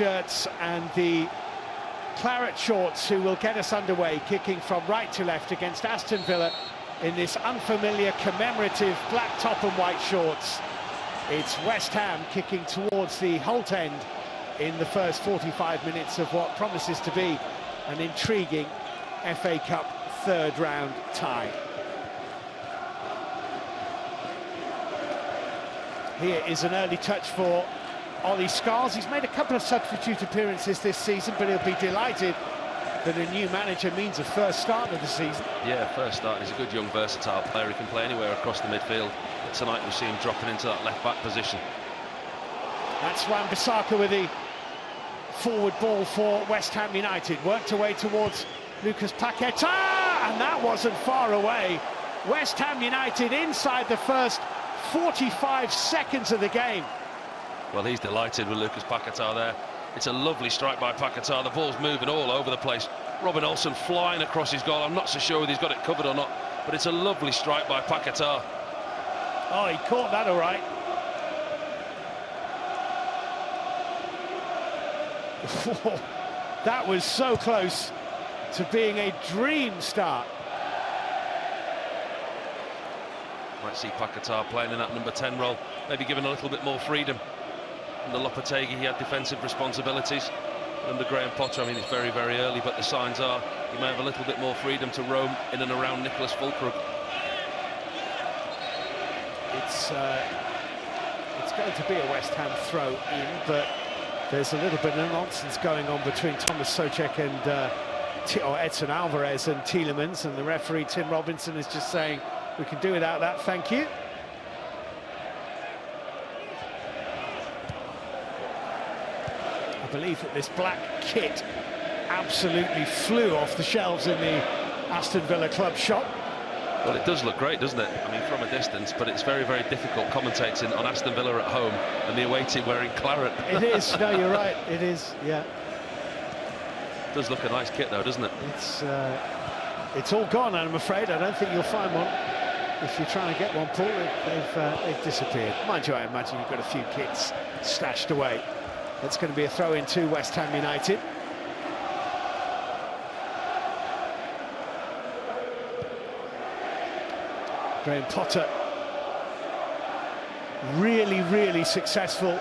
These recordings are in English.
shirts and the claret shorts who will get us underway, kicking from right to left against Aston Villa in this unfamiliar commemorative black top and white shorts. It's West Ham kicking towards the Holt end in the first 45 minutes of what promises to be an intriguing FA Cup third round tie. Here is an early touch for Ollie Scarles. He's made a couple of substitute appearances this season, but he'll be delighted that a new manager means a first start of the season. Yeah, first start. He's a good young versatile player. He can play anywhere across the midfield. But tonight we see him dropping into that left back position. That's Wan-Bissaka with the forward ball for West Ham United. Worked away towards Lucas Paquetá, and that wasn't far away. West Ham United inside the first 45 seconds of the game. Well, he's delighted with Lucas Paquetá there. It's a lovely strike by Paquetá. The ball's moving all over the place. Robin Olsen flying across his goal. I'm not so sure whether he's got it covered or not, but it's a lovely strike by Paquetá. Oh, he caught that all right. That was so close to being a dream start. Might see Paquetá playing in that number 10 role, maybe given a little bit more freedom. Under Lopetegui, he had defensive responsibilities. Under Graham Potter, I mean, it's very, very early, but the signs are he may have a little bit more freedom to roam in and around Nicholas Fulkrug. It's going to be a West Ham throw in, but there's a little bit of nonsense going on between Thomas Souček and Edson Alvarez and Tielemans, and the referee Tim Robinson is just saying we can do without that, thank you. I believe that this black kit absolutely flew off the shelves in the Aston Villa club shop. Well, it does look great, doesn't it? I mean, from a distance, but it's very, very difficult commentating on Aston Villa at home and the away team wearing claret. It is, no, you're right, it is, yeah. It does look a nice kit, though, doesn't it? It's all gone, I'm afraid. I don't think you'll find one. If you're trying to get one, Paul, they've disappeared. Mind you, I imagine you've got a few kits stashed away. That's going to be a throw-in to West Ham United. Graham Potter, really, really successful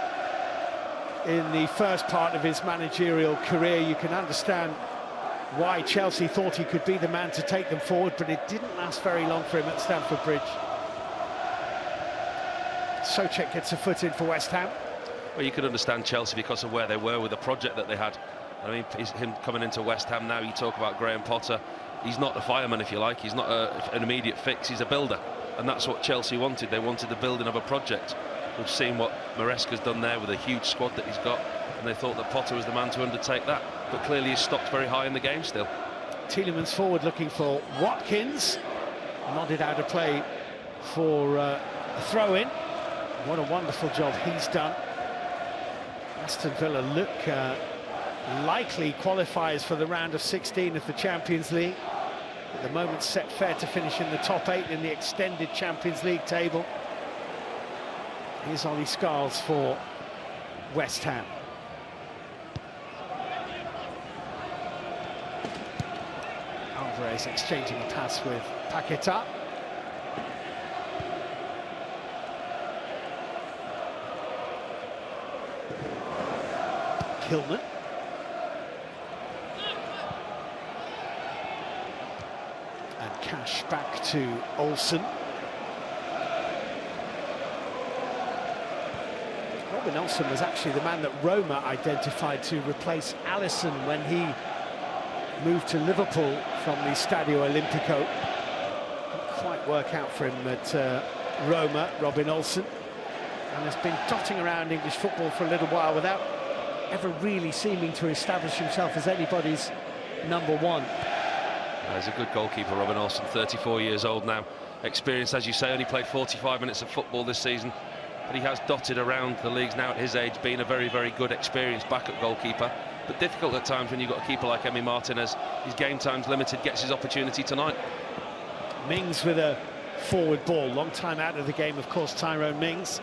in the first part of his managerial career. You can understand why Chelsea thought he could be the man to take them forward, but it didn't last very long for him at Stamford Bridge. Souček gets a foot in for West Ham. Well, you could understand Chelsea because of where they were with the project that they had. I mean, him coming into West Ham now, you talk about Graham Potter. He's not a fireman, if you like. He's not an immediate fix. He's a builder. And that's what Chelsea wanted. They wanted the building of a project. We've seen what Maresca's done there with a huge squad that he's got. And they thought that Potter was the man to undertake that. But clearly he's stopped very high in the game still. Tielemans forward looking for Watkins. Nodded out of play for a throw-in. What a wonderful job he's done. Aston Villa look likely qualifiers for the round of 16 of the Champions League. At the moment set fair to finish in the top 8 in the extended Champions League table. Here's Ollie Scarles for West Ham. Alvarez exchanging a pass with Paquetá. Hillman. And Cash back to Olsen. Robin Olsen was actually the man that Roma identified to replace Alisson when he moved to Liverpool from the Stadio Olimpico. Didn't quite work out for him at Roma, Robin Olsen. And has been dotting around English football for a little while without ever really seeming to establish himself as anybody's number one. He's a good goalkeeper, Robin Olsen, 34 years old now. Experienced, as you say, only played 45 minutes of football this season. But he has dotted around the leagues now at his age, being a very, very good, experienced backup goalkeeper. But difficult at times when you've got a keeper like Emi Martinez. His game time's limited, gets his opportunity tonight. Mings with a forward ball. Long time out of the game, of course, Tyrone Mings.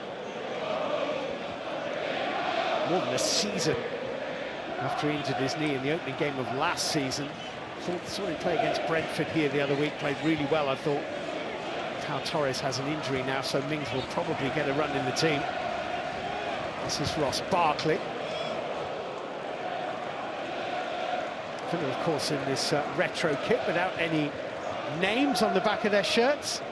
More than a season after he injured his knee in the opening game of last season. Saw him play against Brentford here the other week, played really well, I thought. Pau Torres has an injury now, so Mings will probably get a run in the team. This is Ross Barkley. Villa, of course, in this retro kit without any names on the back of their shirts.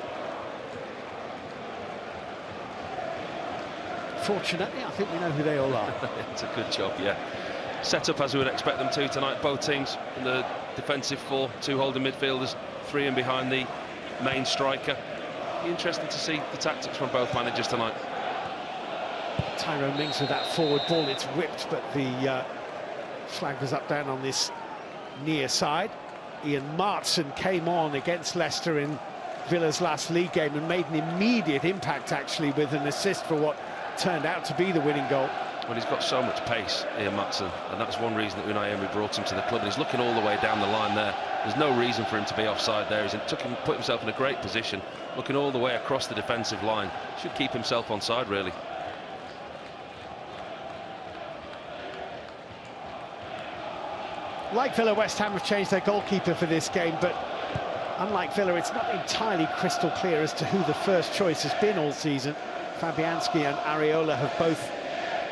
Fortunately, I think we know who they all are. It's a good job, yeah. Set up as we would expect them to tonight. Both teams in the defensive 4, 2 holding midfielders, 3 in behind the main striker. Be interesting to see the tactics from both managers tonight. Tyrone Mings with that forward ball, it's whipped, but the flag was up down on this near side. Ian Martson came on against Leicester in Villa's last league game and made an immediate impact, actually, with an assist for what turned out to be the winning goal. Well, he's got so much pace, Ian Matson, and that's one reason that Unai Emery brought him to the club. And he's looking all the way down the line there. There's no reason for him to be offside there. He's put himself in a great position, looking all the way across the defensive line. Should keep himself onside, really. Like Villa, West Ham have changed their goalkeeper for this game, but unlike Villa, it's not entirely crystal clear as to who the first choice has been all season. Fabianski and Areola have both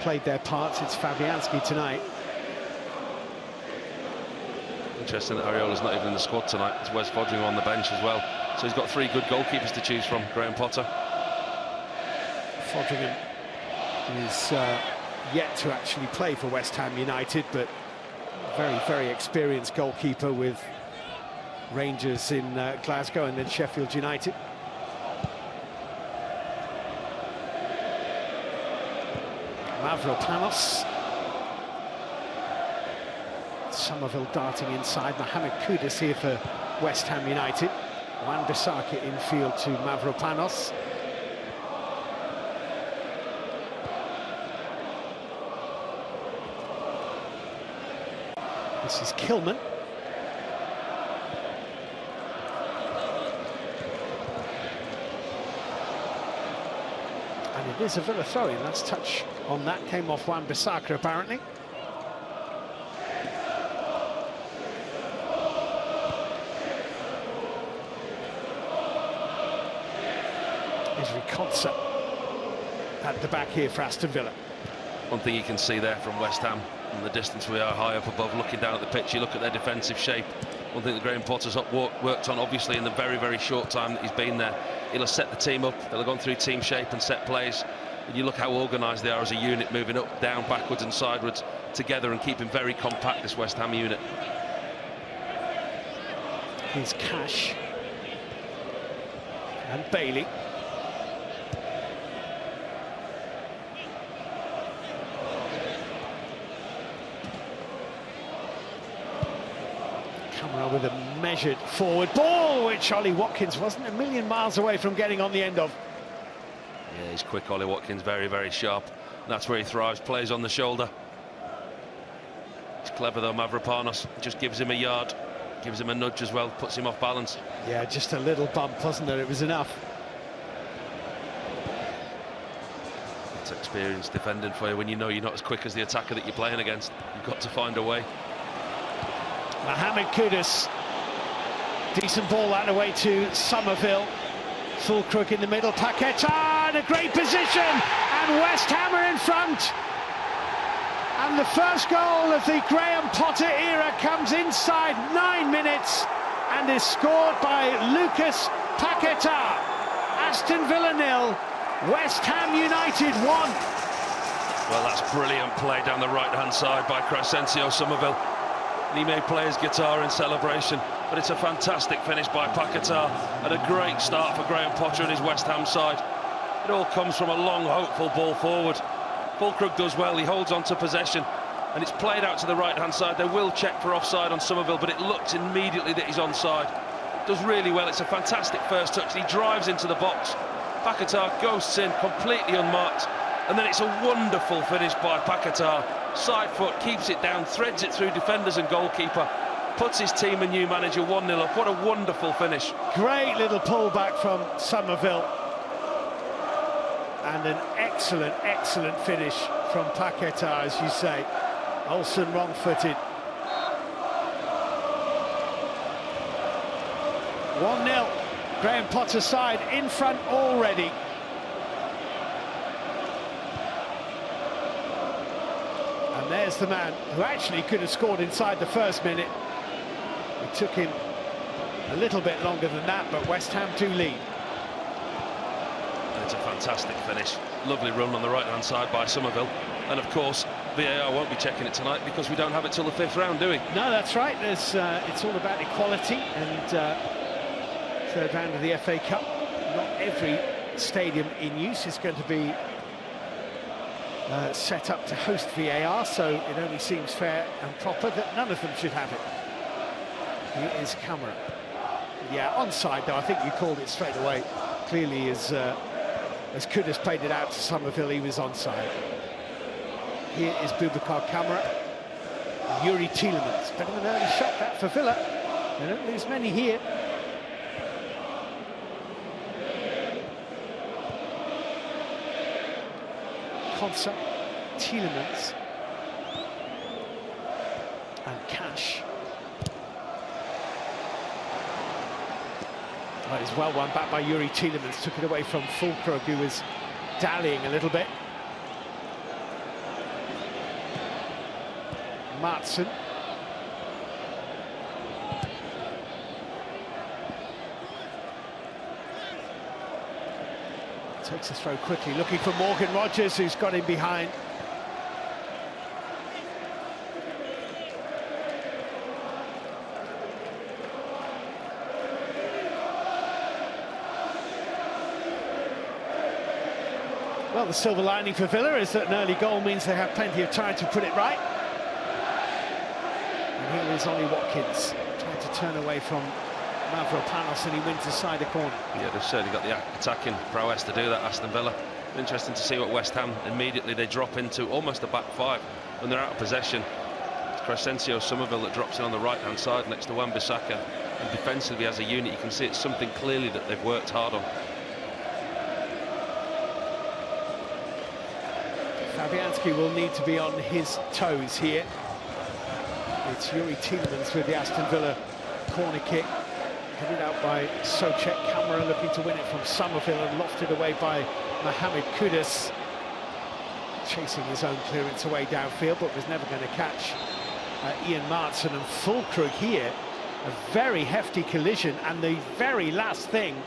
played their parts. It's Fabianski tonight. Interesting that Areola's not even in the squad tonight. It's Wes Foderingham on the bench as well. So he's got 3 good goalkeepers to choose from, Graham Potter. Foderingham is yet to actually play for West Ham United, but very, very experienced goalkeeper with Rangers in Glasgow and then Sheffield United. Mavropanos. Somerville darting inside. Mohamed Kudus here for West Ham United. Wan-Bissaka infield to Mavropanos. This is Kilman. And it is a Villa throw-in. Last touch on that came off Wan-Bissaka, apparently. Is Riconza at the back here for Aston Villa. One thing you can see there from West Ham, from the distance we are high up above, looking down at the pitch, you look at their defensive shape. One thing that Graham Potter's worked on, obviously, in the very, very short time that he's been there. He'll have set the team up, they'll have gone through team shape and set plays. And you look how organised they are as a unit, moving up, down, backwards and sideways together and keeping very compact, this West Ham unit. Here's Cash. And Bailey. With a measured forward ball, which Ollie Watkins wasn't a million miles away from getting on the end of. Yeah, he's quick, Ollie Watkins, very, very sharp. And that's where he thrives, plays on the shoulder. It's clever though, Mavropanos. Just gives him a yard, gives him a nudge as well, puts him off balance. Yeah, just a little bump, wasn't it? It was enough. It's experienced defending for you when you know you're not as quick as the attacker that you're playing against. You've got to find a way. Mohamed Kudus, decent ball that away to Somerville. Full crook in the middle, Paquetá in a great position, and West Ham are in front. And the first goal of the Graham Potter era comes inside 9 minutes and is scored by Lucas Paquetá. Aston Villa 0, West Ham United 1. Well, that's brilliant play down the right-hand side by Crescencio Somerville. He may play his guitar in celebration, but it's a fantastic finish by Paquetá and a great start for Graham Potter and his West Ham side. It all comes from a long, hopeful ball forward. Fulkrug does well, he holds on to possession, and it's played out to the right-hand side. They will check for offside on Somerville, but it looks immediately that he's onside. Does really well, it's a fantastic first touch. He drives into the box. Paquetá ghosts in, completely unmarked, and then it's a wonderful finish by Paquetá. Side foot, keeps it down, threads it through defenders and goalkeeper, puts his team and new manager 1-0 up. What a wonderful finish. Great little pullback from Somerville. And an excellent, excellent finish from Paquetá, as you say. Olsen wrong-footed. 1-0. Graham Potter's side in front already. And there's the man who actually could have scored inside the first minute. It took him a little bit longer than that, but West Ham do lead. It's a fantastic finish. Lovely run on the right-hand side by Somerville. And of course, VAR won't be checking it tonight because we don't have it till the 5th round, do we? No, that's right. It's all about equality and third round of the FA Cup. Not every stadium in use is going to be set up to host VAR, so it only seems fair and proper that none of them should have it. Here is Camera. Yeah, onside though. I think you called it straight away. Clearly, as Kudus played it out to Somerville, he was onside. Here is Boubacar Camara. Yuri Tielemans. Bit of an early shot that for Villa. They don't lose many here. Konsa, Tielemans and Cash. Well, it's well won back by Yuri Tielemans. Took it away from Fulkrug, who was dallying a little bit. Martson. Takes a throw quickly, looking for Morgan Rogers, who's got him behind. Well, the silver lining for Villa is that an early goal means they have plenty of time to put it right. And here is Ollie Watkins trying to turn away from Mavropanos, and he wins inside the corner. Yeah, they've certainly got the attacking prowess to do that, Aston Villa. Interesting to see what West Ham immediately they drop into almost a back five when they're out of possession. It's Crescencio Somerville that drops in on the right-hand side next to Wan-Bissaka, and defensively as a unit you can see it's something clearly that they've worked hard on. Fabianski will need to be on his toes here. It's Yuri Tielemans with the Aston Villa corner kick. Headed out by Soucek. Camera looking to win it from Somerville and lofted away by Mohamed Kudus. Chasing his own clearance away downfield, but was never going to catch Ian Martson. And Fulkrug here, a very hefty collision, and the very last thing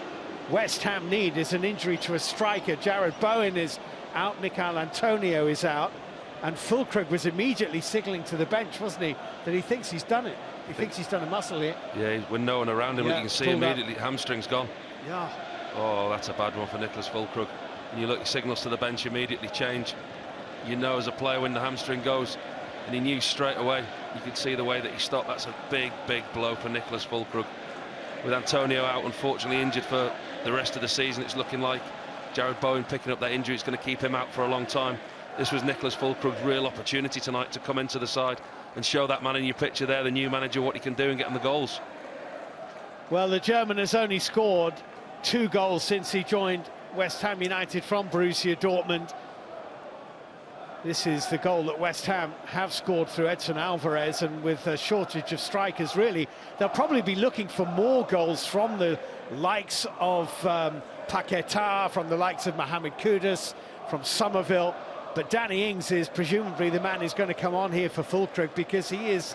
West Ham need is an injury to a striker. Jared Bowen is out, Michail Antonio is out, and Fulkrug was immediately signalling to the bench, wasn't he, that he thinks he's done it. He thinks he's done a muscle here. Yeah, with no one around him, you can see immediately hamstring's gone. Yeah. Oh, that's a bad one for Nicholas Fulkrug. And you look, he signals to the bench, immediately change. You know as a player when the hamstring goes, and he knew straight away. You could see the way that he stopped. That's a big, big blow for Nicholas Fulkrug. With Antonio out, unfortunately injured for the rest of the season, it's looking like Jared Bowen picking up that injury. It's going to keep him out for a long time. This was Nicholas Fulkrug's real opportunity tonight to come into the side and show that man in your picture there, the new manager, what he can do and get him the goals. Well, the German has only scored 2 goals since he joined West Ham United from Borussia Dortmund. This is the goal that West Ham have scored through Edson Alvarez, and with a shortage of strikers, really, they'll probably be looking for more goals from the likes of Paquetá, from the likes of Mohamed Kudus, from Somerville. But Danny Ings is presumably the man who's going to come on here for Fulkrug, because he's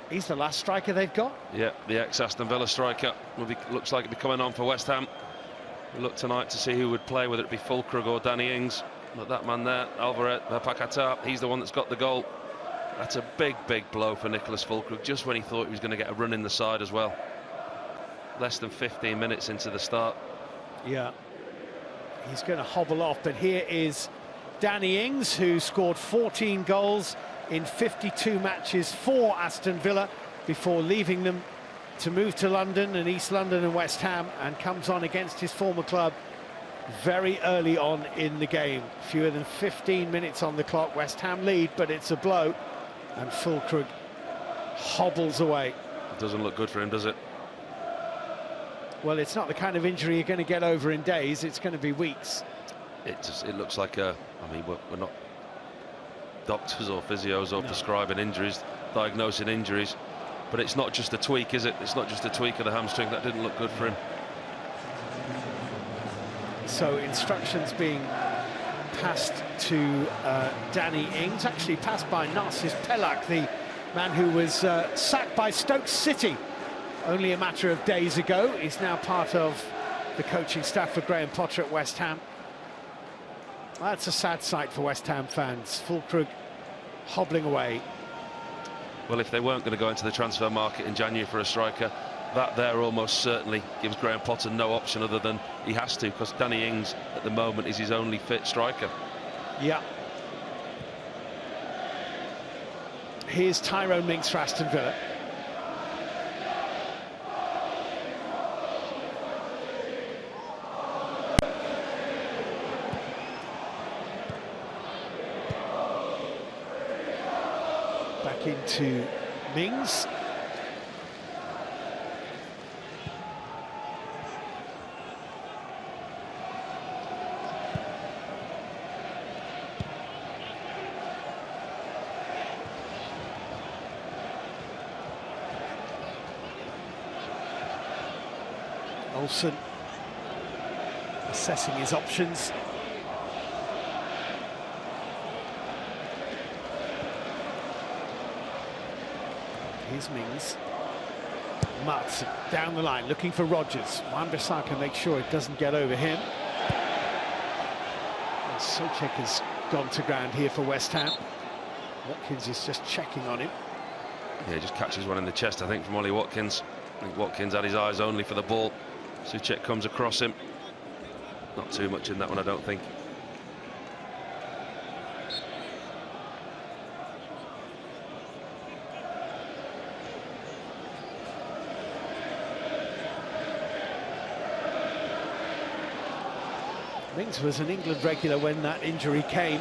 the last striker they've got. Yeah, the ex-Aston Villa striker looks like he'll be coming on for West Ham. We look tonight to see who would play, whether it be Fulkrug or Danny Ings. Look, that man there, Alvarez, Paquetá, he's the one that's got the goal. That's a big, big blow for Nicholas Fulkrug, just when he thought he was going to get a run in the side as well. Less than 15 minutes into the start. Yeah, he's going to hobble off, but here is Danny Ings, who scored 14 goals in 52 matches for Aston Villa before leaving them to move to London and East London and West Ham, and comes on against his former club very early on in the game. Fewer than 15 minutes on the clock. West Ham lead, but it's a blow, and Fulkrug hobbles away. It doesn't look good for him, does it? Well, it's not the kind of injury you're going to get over in days. It's going to be weeks. It looks like I mean, we're not doctors or physios or prescribing injuries, diagnosing injuries. But it's not just a tweak, is it? It's not just a tweak of the hamstring. That didn't look good for him. So instructions being passed to Danny Ings, actually passed by Narcis Pelak, the man who was sacked by Stoke City only a matter of days ago. He's now part of the coaching staff for Graham Potter at West Ham. That's a sad sight for West Ham fans. Fulkrug hobbling away. Well, if they weren't going to go into the transfer market in January for a striker, that there almost certainly gives Graham Potter no option other than he has to, because Danny Ings at the moment is his only fit striker. Yeah. Here's Tyrone Mings for Aston Villa. Back into Mings. Olsen assessing his options. Here's Mings. Martson down the line, looking for Rodgers. Wan-Bissaka makes sure it doesn't get over him. And Soucek has gone to ground here for West Ham. Watkins is just checking on him. Yeah, he just catches one in the chest, I think, from Ollie Watkins. I think Watkins had his eyes only for the ball. Soucek comes across him. Not too much in that one, I don't think. Mings was an England regular when that injury came.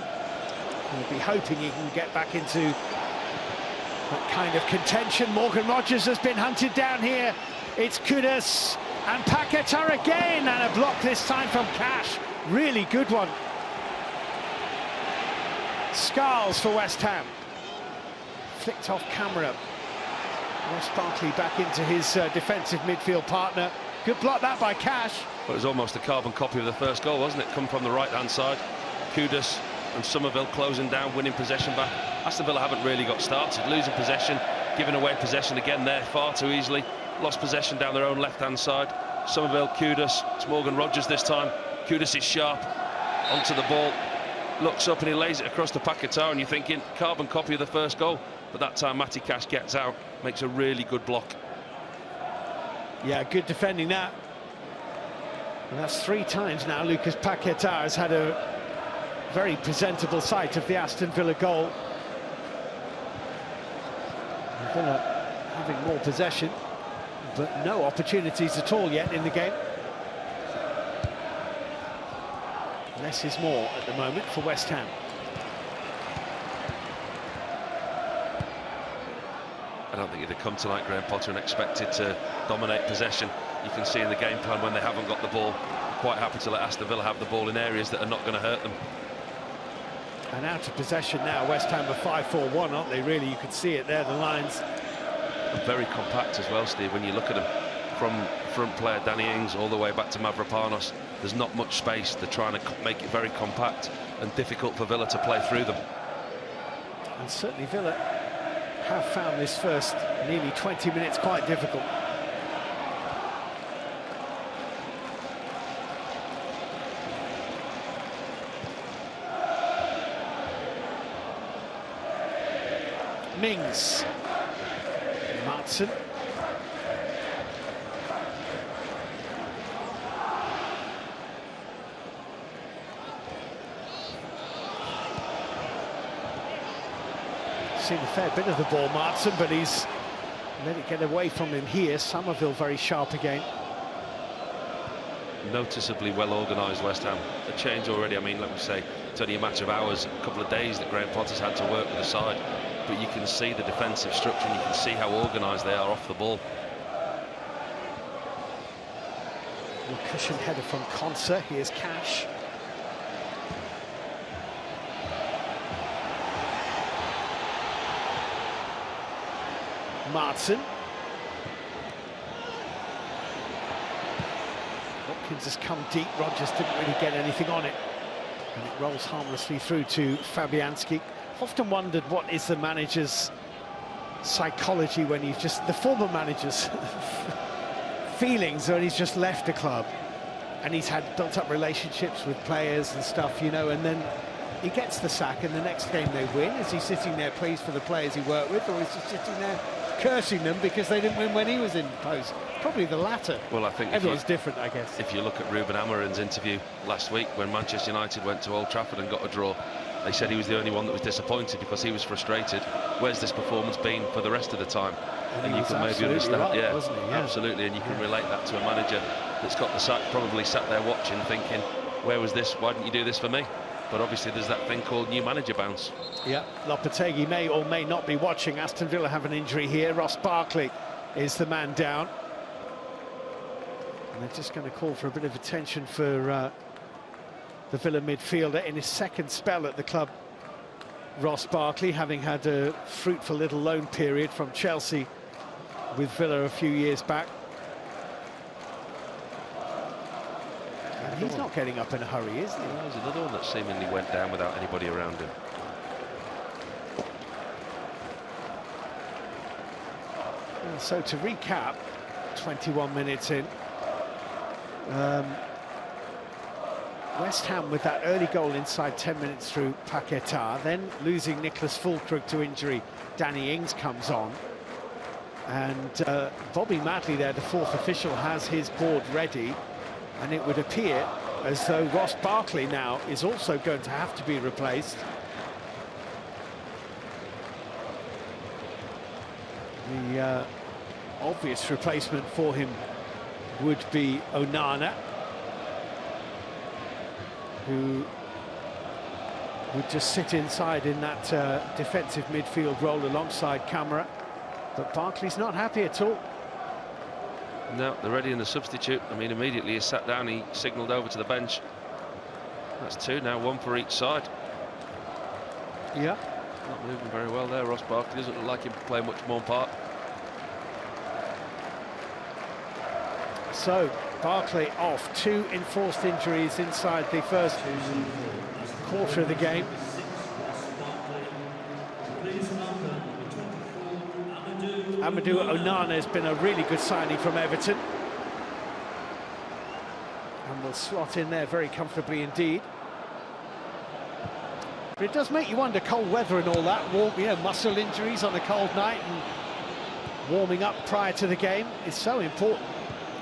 We'll be hoping he can get back into that kind of contention. Morgan Rodgers has been hunted down here. It's Kudus and Paquetá again, and a block this time from Cash. Really good one. Scarles for West Ham. Flicked off camera. Ross Barkley back into his defensive midfield partner. Good block that by Cash. Well, it was almost a carbon copy of the first goal, wasn't it? Come from the right-hand side. Kudus and Somerville closing down, winning possession back. Aston Villa haven't really got started, losing possession, giving away possession again there far too easily. Lost possession down their own left-hand side. Somerville, Kudus, it's Morgan Rodgers this time. Kudus is sharp, onto the ball, looks up and he lays it across to Paquetá, and you're thinking, carbon copy of the first goal. But that time Matty Cash gets out, makes a really good block. Yeah, good defending that. And that's 3 times now Lucas Paquetá has had a very presentable sight of the Aston Villa goal. Villa having more possession, but no opportunities at all yet in the game. Less is more at the moment for West Ham. I don't think it'd have come tonight, Graham Potter, and expected to dominate possession. You can see in the game plan when they haven't got the ball, quite happy to let Aston Villa have the ball in areas that are not going to hurt them. And out of possession now, West Ham are 5-4-1, aren't they? Really, you can see it there, the lines. And very compact as well, Steve, when you look at them. From front player Danny Ings all the way back to Mavropanos, there's not much space. They're trying to make it very compact and difficult for Villa to play through them. And certainly Villa have found this first nearly 20 minutes quite difficult. Mings. Martson. Seen a fair bit of the ball, Martson, but he's let it get away from him here. Somerville very sharp again. Noticeably well organised West Ham. A change already. I mean, like we say, it's only a matter of hours, a couple of days that Graham Potter's had to work with the side. But you can see the defensive structure and you can see how organised they are off the ball. A cushioned header from Konsa. Here's Cash. Martin. Watkins has come deep. Rodgers didn't really get anything on it. And it rolls harmlessly through to Fabianski. I've often wondered what is the manager's psychology when he's just... the former manager's feelings when he's just left the club. And he's had built-up relationships with players and stuff, you know, and then he gets the sack and the next game they win. Is he sitting there pleased for the players he worked with, or is he sitting there cursing them because they didn't win when he was in post? Probably the latter. Well, I think everyone's different, I guess. If you look at Ruben Amorim's interview last week when Manchester United went to Old Trafford and got a draw, they said he was the only one that was disappointed because he was frustrated. Where's this performance been for the rest of the time? And you can maybe understand, right, wasn't he? Yeah, absolutely, and you can relate that to a manager that's got the sack, probably sat there watching, thinking, where was this? Why didn't you do this for me? But obviously there's that thing called new manager bounce. Yeah, Lopetegui may or may not be watching. Aston Villa have an injury here. Ross Barkley is the man down. And they're just going to call for a bit of attention for the Villa midfielder in his second spell at the club. Ross Barkley, having had a fruitful little loan period from Chelsea with Villa a few years back. And he's not getting up in a hurry, is he? There's another one that seemingly went down without anybody around him. And so to recap, 21 minutes in, West Ham with that early goal inside 10 minutes through Paquetá, then losing Nicholas Füllkrug to injury. Danny Ings comes on, and Bobby Madley there, the fourth official, has his board ready, and it would appear as though Ross Barkley now is also going to have to be replaced. The obvious replacement for him would be Onana, who would just sit inside in that defensive midfield role alongside Camara. But Barkley's not happy at all. No, they're ready in the substitute. I mean, immediately he sat down, he signalled over to the bench. That's two now, one for each side. Yeah. Not moving very well there, Ross Barkley. Doesn't look like him playing much more part. So, Barkley off, 2 enforced injuries inside the first quarter of the game. Amadou Onana has been a really good signing from Everton, and will slot in there very comfortably indeed. But it does make you wonder, cold weather and all that, you know, muscle injuries on a cold night, and warming up prior to the game is so important.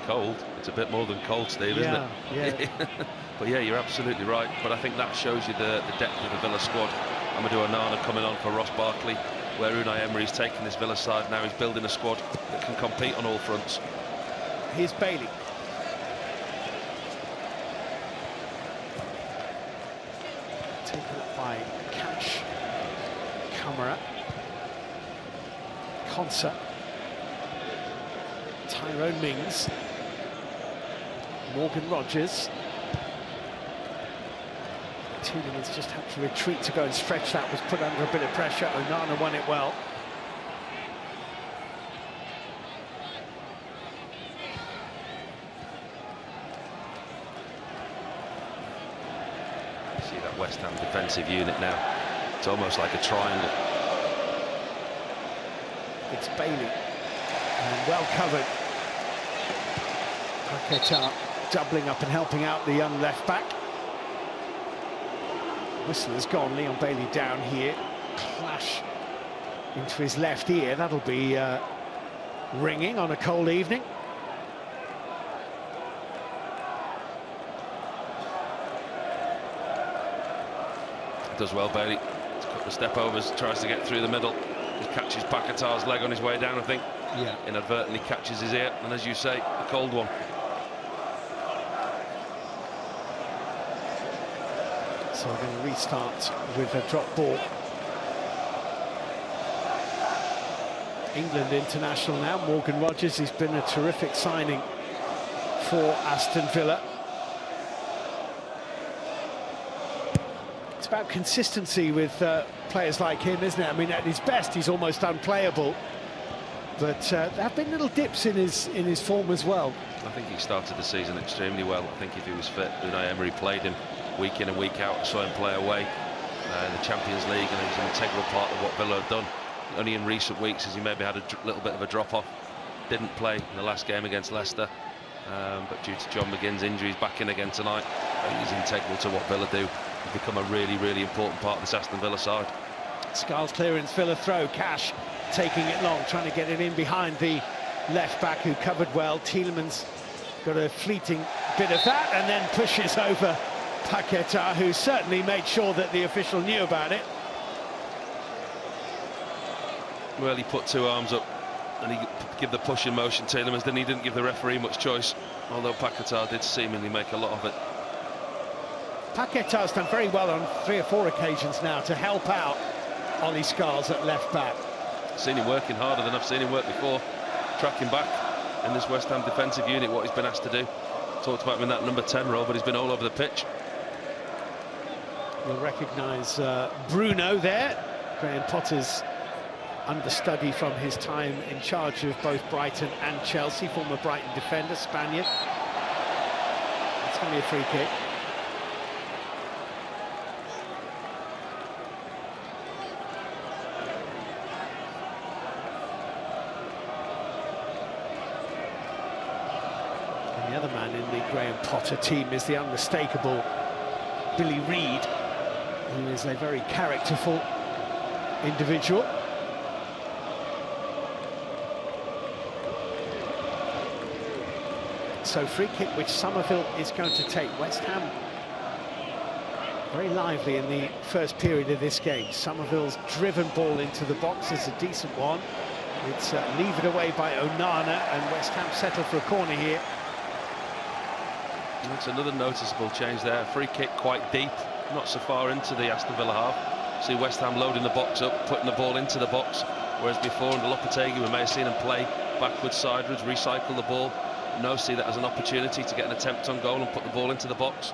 Cold, it's a bit more than cold, Steve, isn't it? Yeah. But yeah, you're absolutely right. But I think that shows you the depth of the Villa squad. Amadou Onana coming on for Ross Barkley, where Unai Emery's taking this Villa side now. He's building a squad that can compete on all fronts. Here's Bailey. Taken up by Cash. Camara. Konsa. Tyrone Mings. Morgan Rodgers. Tielemans just had to retreat to go and stretch that, was put under a bit of pressure. Onana won it well. See that West Ham defensive unit now. It's almost like a triangle. It's Bailey. And well covered. Paquetá doubling up and helping out the young left-back. Whistle has gone, Leon Bailey down here. Clash into his left ear. That'll be ringing on a cold evening. Does well, Bailey. He's got the step overs, tries to get through the middle. He catches Paquetá's leg on his way down, I think. Yeah. Inadvertently catches his ear, and as you say, a cold one. So we're going to restart with a drop ball. England international now, Morgan Rodgers. He's been a terrific signing for Aston Villa. It's about consistency with players like him, isn't it? I mean, at his best, he's almost unplayable. but there have been little dips in his form as well. I think he started the season extremely well. I think if he was fit, Emery played him week in and week out, saw him play away in the Champions League, and he's an integral part of what Villa have done. Only in recent weeks has he maybe had a little bit of a drop-off. Didn't play in the last game against Leicester, but due to John McGinn's injury, he's back in again tonight. I think he's integral to what Villa do. He's become a really, really important part of this Aston Villa side. Scarl's clearance, Villa throw, Cash taking it long, trying to get it in behind the left-back who covered well. Tielemans got a fleeting bit of that and then pushes over Paquetá, who certainly made sure that the official knew about it. Well, he put two arms up and he gave the push in motion, Tielemans, then he didn't give the referee much choice, although Paquetá did seemingly make a lot of it. Paquetá's done very well on 3 or 4 occasions now to help out Ollie Scarls at left-back. Seen him working harder than I've seen him work before, tracking back in this West Ham defensive unit, what he's been asked to do. Talked about him in that number 10 role, but he's been all over the pitch. You'll recognise Bruno there, Graham Potter's understudy from his time in charge of both Brighton and Chelsea, former Brighton defender, Spaniard. It's going to be a free kick. And the other man in the Graham Potter team is the unmistakable Billy Reid, who is a very characterful individual. So free kick which Somerville is going to take. West Ham very lively in the first period of this game. Somerville's driven ball into the box is a decent one. It's levered away by Onana, and West Ham settle for a corner here. That's another noticeable change there. Free kick quite deep, not so far into the Aston Villa half. See West Ham loading the box up, putting the ball into the box, whereas before under Lopetegui we may have seen him play backwards, sideways, recycle the ball. No, see that as an opportunity to get an attempt on goal and put the ball into the box.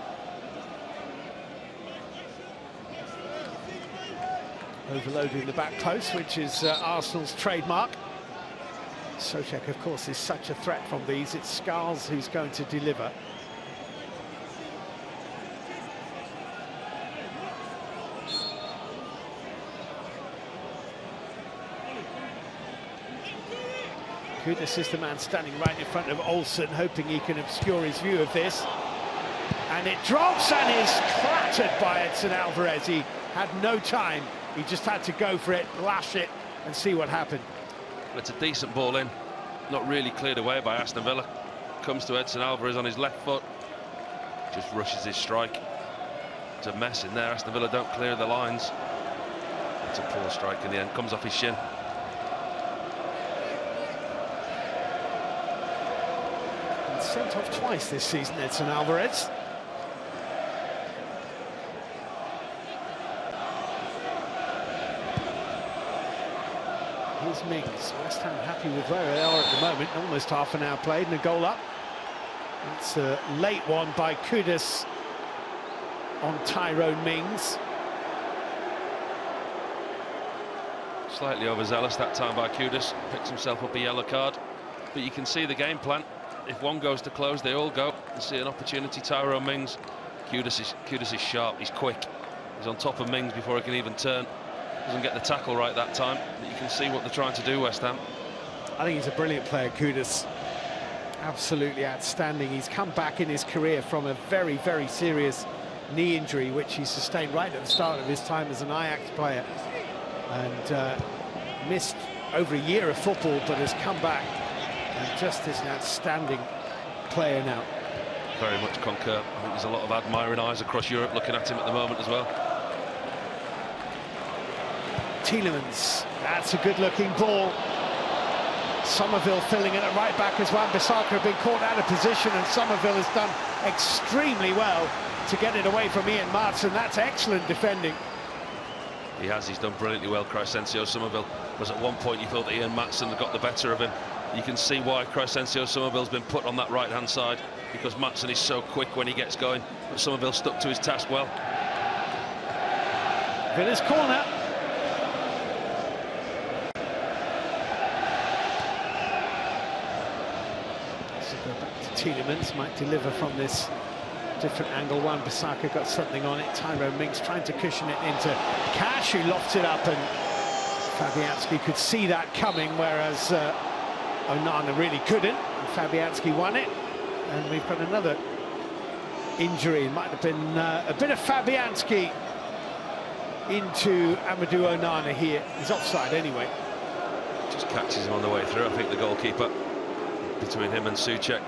Overloading the back post, which is Arsenal's trademark. Souček, of course, is such a threat from these. It's Scarls who's going to deliver. Kudus is the man standing right in front of Olsen, hoping he can obscure his view of this. And it drops and is clattered by Edson Alvarez. He had no time. He just had to go for it, lash it, and see what happened. It's a decent ball in, not really cleared away by Aston Villa. Comes to Edson Alvarez on his left foot, just rushes his strike. It's a mess in there. Aston Villa don't clear the lines. It's a poor strike in the end, comes off his shin. Sent off twice this season, Edson Alvarez. Here's Mings. West Ham happy with where they are at the moment. Almost half an hour played and a goal up. It's a late one by Kudus on Tyrone Mings. Slightly overzealous that time by Kudus. Picks himself up a yellow card. But you can see the game plan. If one goes to close, they all go. You see an opportunity, Tyrone Mings. Kudus is sharp, he's quick. He's on top of Mings before he can even turn. Doesn't get the tackle right that time, but you can see what they're trying to do, West Ham. I think he's a brilliant player, Kudus. Absolutely outstanding. He's come back in his career from a very, very serious knee injury, which he sustained right at the start of his time as an Ajax player. And missed over a year of football, but has come back. And just is an outstanding player now. Very much concur. I think there's a lot of admiring eyes across Europe looking at him at the moment as well. Tielemans, that's a good-looking ball. Somerville filling in at right back as well. Bissaka have been caught out of position, and Somerville has done extremely well to get it away from Ian Maatsen. That's excellent defending. He has, he's done brilliantly well, Crescencio Somerville, because at one point you thought that Ian Maatsen had got the better of him. You can see why Crescencio Somerville's been put on that right-hand side, because Maatsen is so quick when he gets going, but Somerville stuck to his task well. Villa's corner. So go back to Tielemans, might deliver from this different angle. Wan-Bissaka got something on it. Tyrone Mings trying to cushion it into Cash, who lofts it up, and Fabianski could see that coming, whereas Onana really couldn't, and Fabianski won it. And we've got another injury. It might have been a bit of Fabianski into Amadou Onana here. He's offside anyway. Just catches him on the way through, I think, the goalkeeper. Between him and Souček.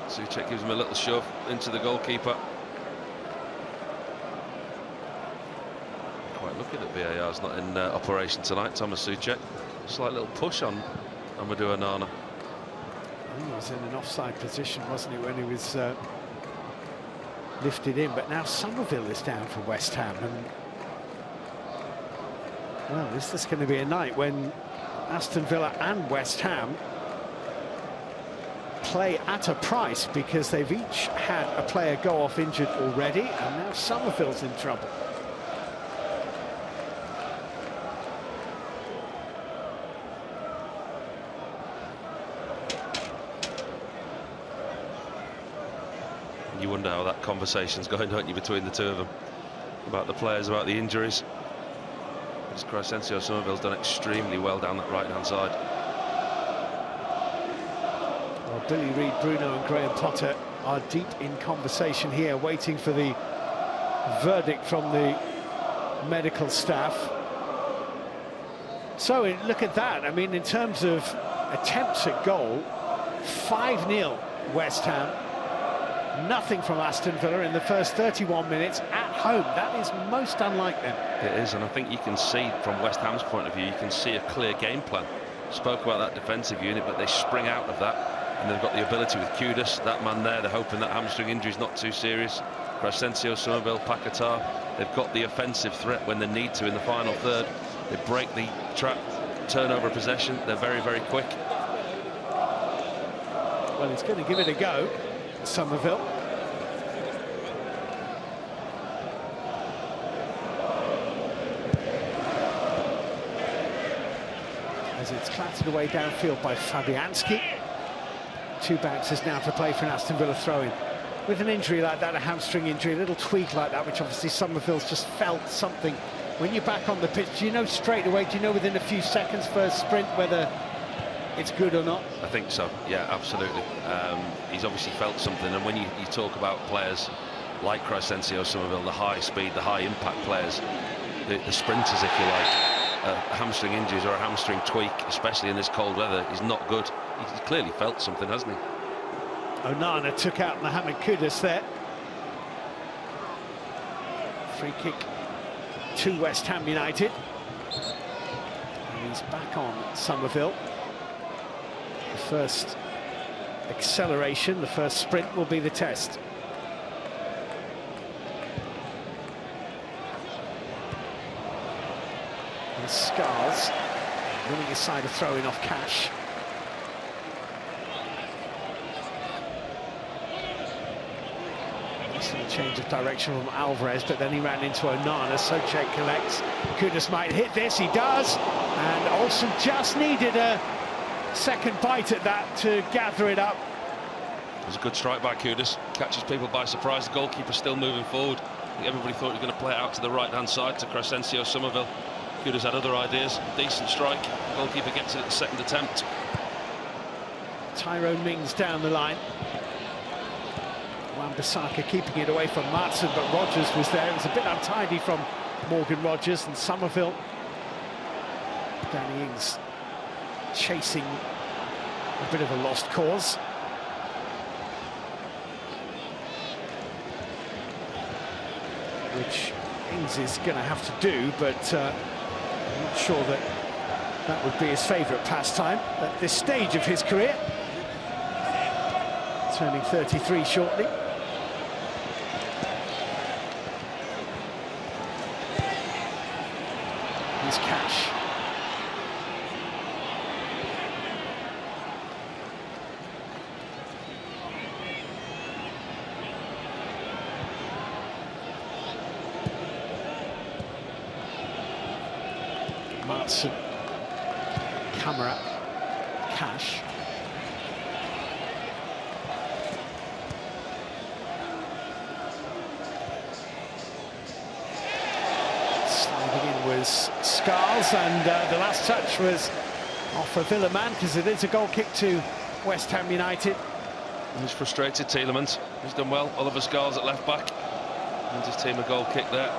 Souček gives him a little shove into the goalkeeper. Quite lucky that VAR's not in operation tonight, Thomas Souček. Slight little push on Amadou Onana. He was in an offside position, wasn't he, when he was lifted in, but now Somerville is down for West Ham, and well, is this going to be a night when Aston Villa and West Ham play at a price, because they've each had a player go off injured already, and now Somerville's in trouble. You wonder how that conversation's going, don't you, between the two of them, about the players, about the injuries. Because Crescencio Somerville's done extremely well down that right-hand side. Well, Billy Reid, Bruno and Graham Potter are deep in conversation here, waiting for the verdict from the medical staff. So look at that. I mean, in terms of attempts at goal, 5-0 West Ham. Nothing from Aston Villa in the first 31 minutes at home. That is most unlike them. It is, and I think you can see from West Ham's point of view, you can see a clear game plan. Spoke about that defensive unit, but they spring out of that, and they've got the ability with Kudus, that man there. They're hoping that hamstring injury is not too serious. Crescencio, Somerville, Paquetá, they've got the offensive threat when they need to in the final third. They break the trap, turnover possession. They're very, very quick. Well, he's going to give it a go, Somerville. As it's clattered away downfield by Fabianski. 2 bounces now to play for an Aston Villa throw-in. With an injury like that, a hamstring injury, a little tweak like that, which obviously Somerville's just felt something. When you're back on the pitch, do you know straight away, do you know within a few seconds first sprint whether it's good or not? I think so, yeah, absolutely. He's obviously felt something, and when you talk about players like Crescencio Somerville, the high speed, the high impact players, the sprinters, if you like, hamstring injuries or a hamstring tweak, especially in this cold weather, is not good. He's clearly felt something, hasn't he? Onana took out Mohamed Kudus there. Free kick to West Ham United. And he's back on Somerville. The first acceleration, the first sprint will be the test. And Scars winning his side of throwing off Cash. A change of direction from Alvarez, but then he ran into Onana. Souček collects. Kudus might hit this, he does, and Olsen just needed a second bite at that to gather it up. It was a good strike by Kudus, catches people by surprise. The goalkeeper still moving forward. I think everybody thought he was going to play it out to the right-hand side to Crescencio Somerville. Kudus had other ideas. Decent strike. Goalkeeper gets it at the second attempt. Tyrone Mings down the line. Wan-Bissaka keeping it away from Maatsen, but Rodgers was there. It was a bit untidy from Morgan Rodgers, and Somerville. Danny Ings chasing a bit of a lost cause. Which Ings is going to have to do, but I'm not sure that that would be his favourite pastime at this stage of his career. Turning 33 shortly. Here's Cash. Maatsen, camera, Cash. Villa's scars, and the last touch was off a Villa man, because it is a goal kick to West Ham United. He's frustrated, Tielemans. He's done well. Oliver Scars at left back. And his team a goal kick there.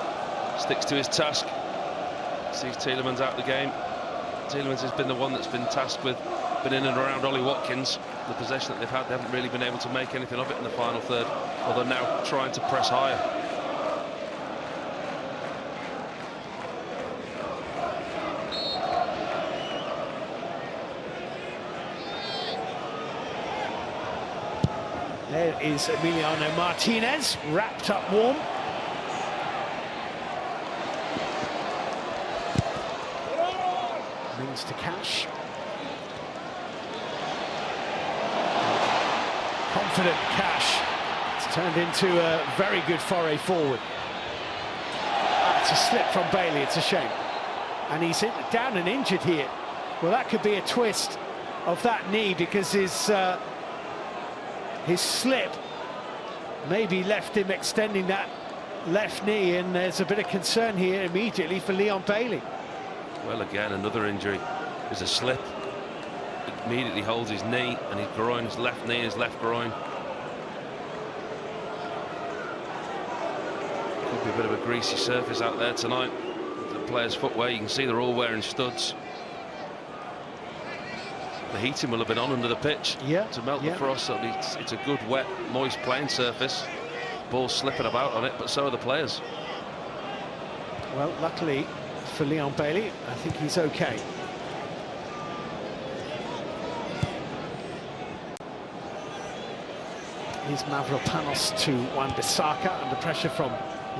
Sticks to his task. Sees Tielemans out the game. Tielemans has been the one that's been tasked with, been in and around Ollie Watkins. The possession that they've had, they haven't really been able to make anything of it in the final third. Although now trying to press higher. There is Emiliano Martinez, wrapped up warm. Mings to Cash. Confident Cash. It's turned into a very good foray forward. It's a slip from Bailey, it's a shame. And he's down and injured here. Well, that could be a twist of that knee, because his slip maybe left him extending that left knee, and there's a bit of concern here immediately for Leon Bailey. Well, again, another injury. There's a slip. Immediately holds his knee and his groin, his left knee, his left groin. Could be a bit of a greasy surface out there tonight. The players' footwear, you can see they're all wearing studs. The heating will have been on under the pitch to melt the frost. So it's a good, wet, moist playing surface. Ball slipping about on it, but so are the players. Well, luckily for Leon Bailey, I think he's okay. Here's Mavropanos to Wan-Bissaka under pressure from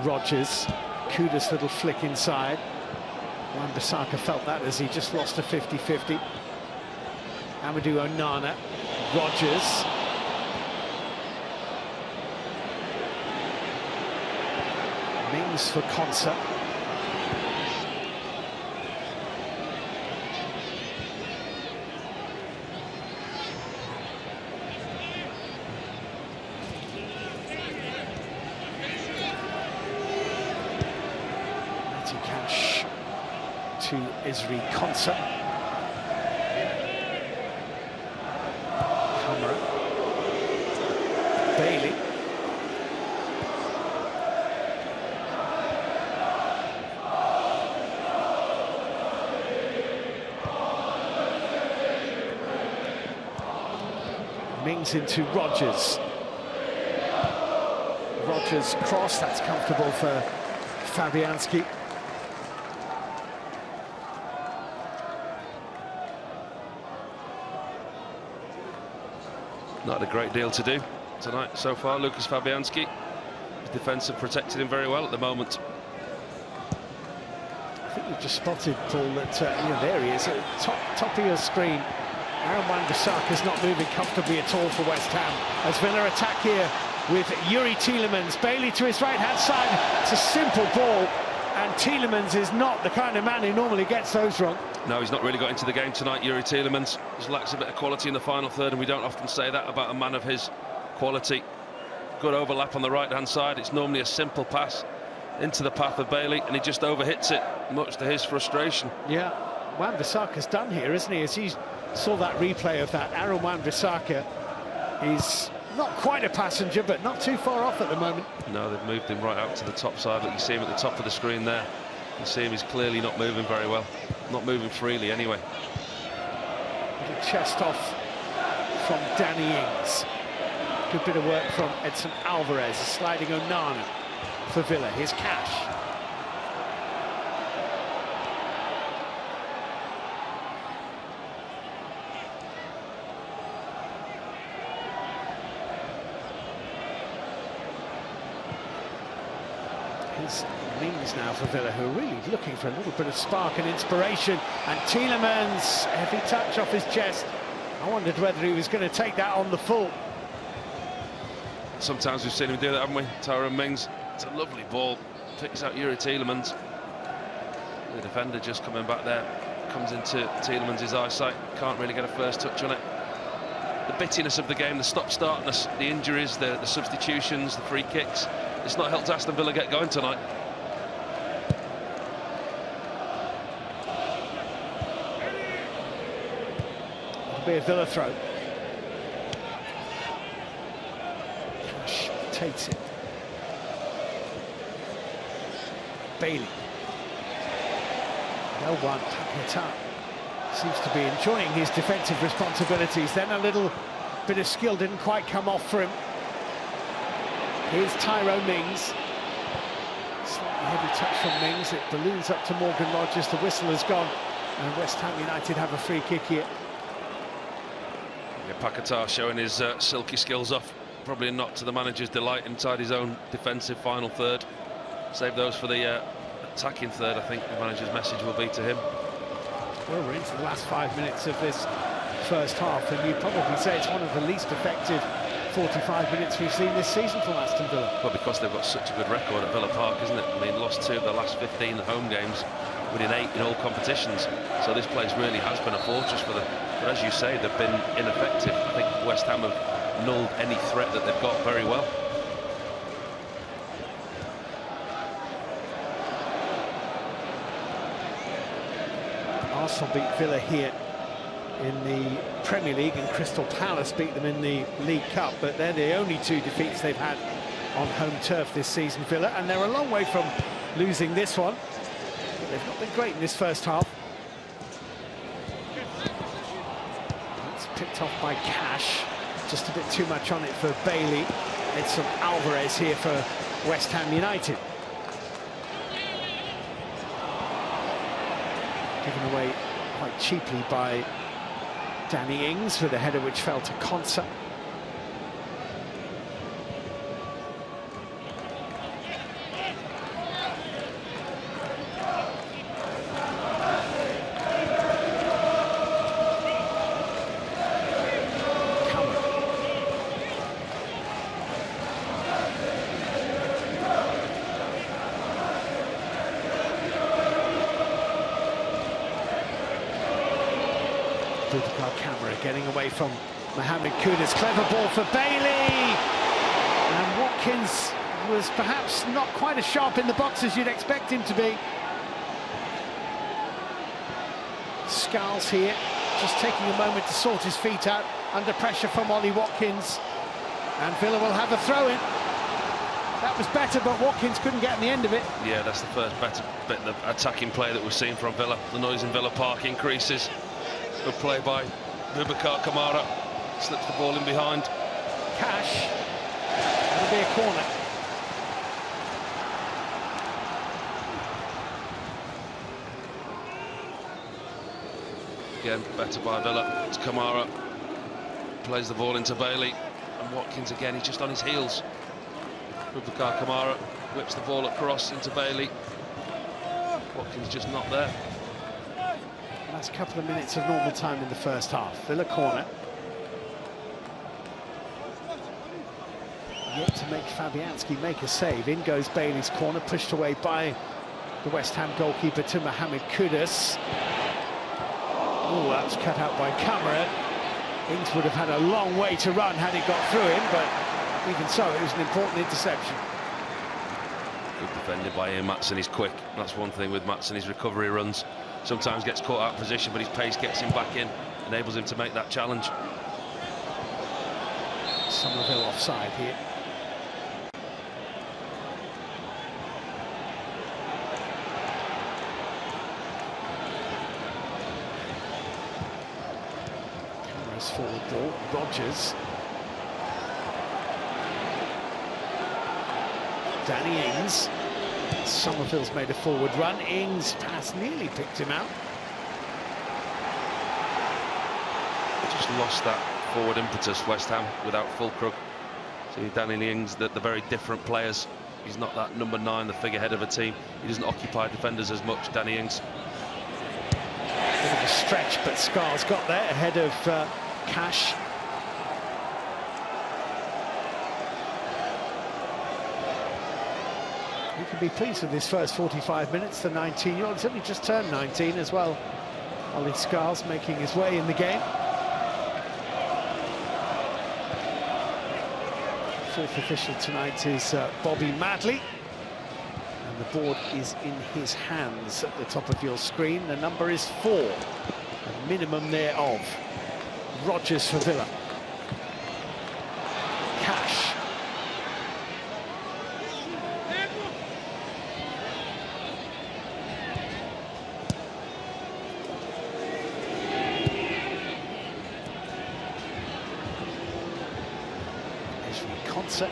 Rodgers. Kuda's little flick inside. Wan-Bissaka felt that as he just lost a 50-50. Amadou Onana, Rodgers. Mings for Konsa. Cash to Isri Konsa. Camera. Bailey. Mings into Rodgers. Rodgers cross, that's comfortable for Fabianski. Not a great deal to do tonight so far, Lucas Fabianski. His defence have protected him very well at the moment. I think you've just spotted, Paul, that there he is at top of your screen. Aaron Wan-Bissaka's not moving comfortably at all for West Ham. As Villa attack here with Yuri Tielemans. Bailey to his right-hand side. It's a simple ball, and Tielemans is not the kind of man who normally gets those wrong. No, he's not really got into the game tonight, Yuri Tielemans. He lacks a bit of quality in the final third, and we don't often say that about a man of his quality. Good overlap on the right-hand side. It's normally a simple pass into the path of Bailey, and he just overhits it, much to his frustration. Yeah, Wan-Bissaka's done here, isn't he? As he saw that replay of that, Aaron Wan-Bissaka is not quite a passenger, but not too far off at the moment. No, they've moved him right out to the top side. Look, you see him at the top of the screen there. You see him, he's clearly not moving very well. Not moving freely, anyway. Little chest off from Danny Ings. Good bit of work from Edson Alvarez, sliding Onana for Villa. Here's Cash. Here's Mings now for Villa, who are really looking for a little bit of spark and inspiration. And Tielemans, heavy touch off his chest. I wondered whether he was going to take that on the full. Sometimes we've seen him do that, haven't we? Tyrone Mings. It's a lovely ball. Picks out Yuri Tielemans. The defender just coming back there. Comes into Tielemans' eyesight. Can't really get a first touch on it. The bittiness of the game, the stop-startness, the injuries, the substitutions, the free kicks. It's not helped Aston Villa get going tonight. be a Villa throw. Cash takes it. Bailey. No one. Paquetá seems to be enjoying his defensive responsibilities. Then a little bit of skill didn't quite come off for him. Here's Tyrone Mings. Slightly heavy touch from Mings. It balloons up to Morgan Rogers. The whistle has gone, and West Ham United have a free kick here. Yeah, Paquetá showing his silky skills off. Probably not to the manager's delight inside his own defensive final third. Save those for the attacking third, I think the manager's message will be to him. Well, we're into the last 5 minutes of this first half, and you'd probably say it's one of the least effective 45 minutes we've seen this season from Aston Villa. Well, because they've got such a good record at Villa Park, isn't it? I mean, lost 2 of the last 15 home games, winning 8 in all competitions. So this place really has been a fortress for them. But as you say, they've been ineffective. I think West Ham have nulled any threat that they've got very well. Arsenal beat Villa here in the Premier League, and Crystal Palace beat them in the League Cup, but they're the only 2 defeats they've had on home turf this season, Villa, and they're a long way from losing this one. But they've not been great in this first half. It's picked off by Cash, just a bit too much on it for Bailey. Edson Alvarez here for West Ham United. Given away quite cheaply by Danny Ings with a header which fell to Konsa. Camera getting away from Mohamed Kudus. Clever ball for Bailey, and Watkins was perhaps not quite as sharp in the box as you'd expect him to be. Scarles here, just taking a moment to sort his feet out under pressure from Ollie Watkins, and Villa will have a throw-in. That was better, but Watkins couldn't get in the end of it. Yeah, that's the first better bit of attacking play that we've seen from Villa. The noise in Villa Park increases. Good play by Boubacar Kamara. Slips the ball in behind. Cash. It'll be a corner. Again, better by Villa. It's Kamara. Plays the ball into Bailey. And Watkins again, he's just on his heels. Boubacar Kamara whips the ball across into Bailey. Watkins just not there. Last couple of minutes of normal time in the first half. Villa corner. Yet to make Fabianski make a save. In goes Bailey's corner, pushed away by the West Ham goalkeeper to Mohamed Kudus. Oh, that was cut out by Kamara. Ings would have had a long way to run had he got through him, but even so, it was an important interception. Good defended by Ian Maatsen. He's quick. That's one thing with Maatsen, his recovery runs. Sometimes gets caught out of position, but his pace gets him back in, enables him to make that challenge. Somerville offside here. Camera's forward ball. Rogers. Danny Ings. Somerville's made a forward run. Ings' pass nearly picked him out. Just lost that forward impetus, West Ham, without Fulkrug. See, Danny Ings, the very different players. He's not that number 9, the figurehead of a team. He doesn't occupy defenders as much, Danny Ings. Bit of a stretch, but Scarles got there ahead of Cash. You can be pleased with this first 45 minutes. The 19-year-old, he's only just turned 19 as well. Ollie Scarles making his way in the game. Fourth official tonight is Bobby Madley. And the board is in his hands at the top of your screen. The number is 4, a minimum thereof. Rodgers for Villa. Cash. Concert.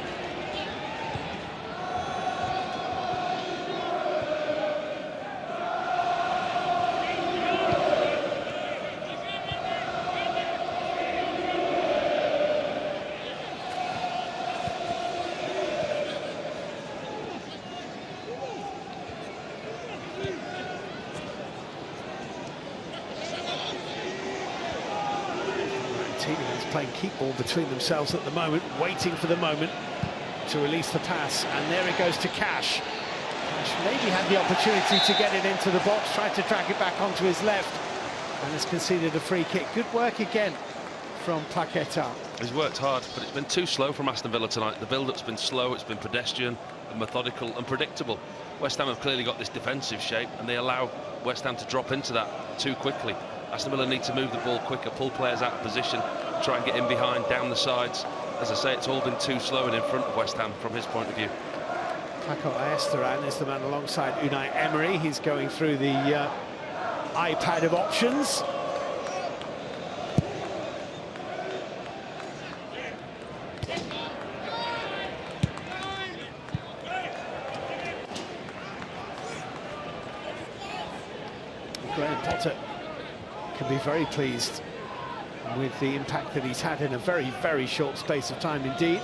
Teammates playing keep ball between themselves at the moment, waiting for the moment to release the pass, and there it goes to Cash. Cash maybe had the opportunity to get it into the box, tried to drag it back onto his left, and has conceded a free kick. Good work again from Paqueta. He's worked hard, but it's been too slow from Aston Villa tonight. The build-up's been slow, it's been pedestrian and methodical and predictable. West Ham have clearly got this defensive shape, and they allow West Ham to drop into that too quickly. Aston Villa need to move the ball quicker, pull players out of position, try and get in behind, down the sides. As I say, it's all been too slow and in front of West Ham from his point of view. Paco Ayestaran is the man alongside Unai Emery. He's going through the iPad of options. Graham Potter can be very pleased with the impact that he's had in a very, very short space of time indeed.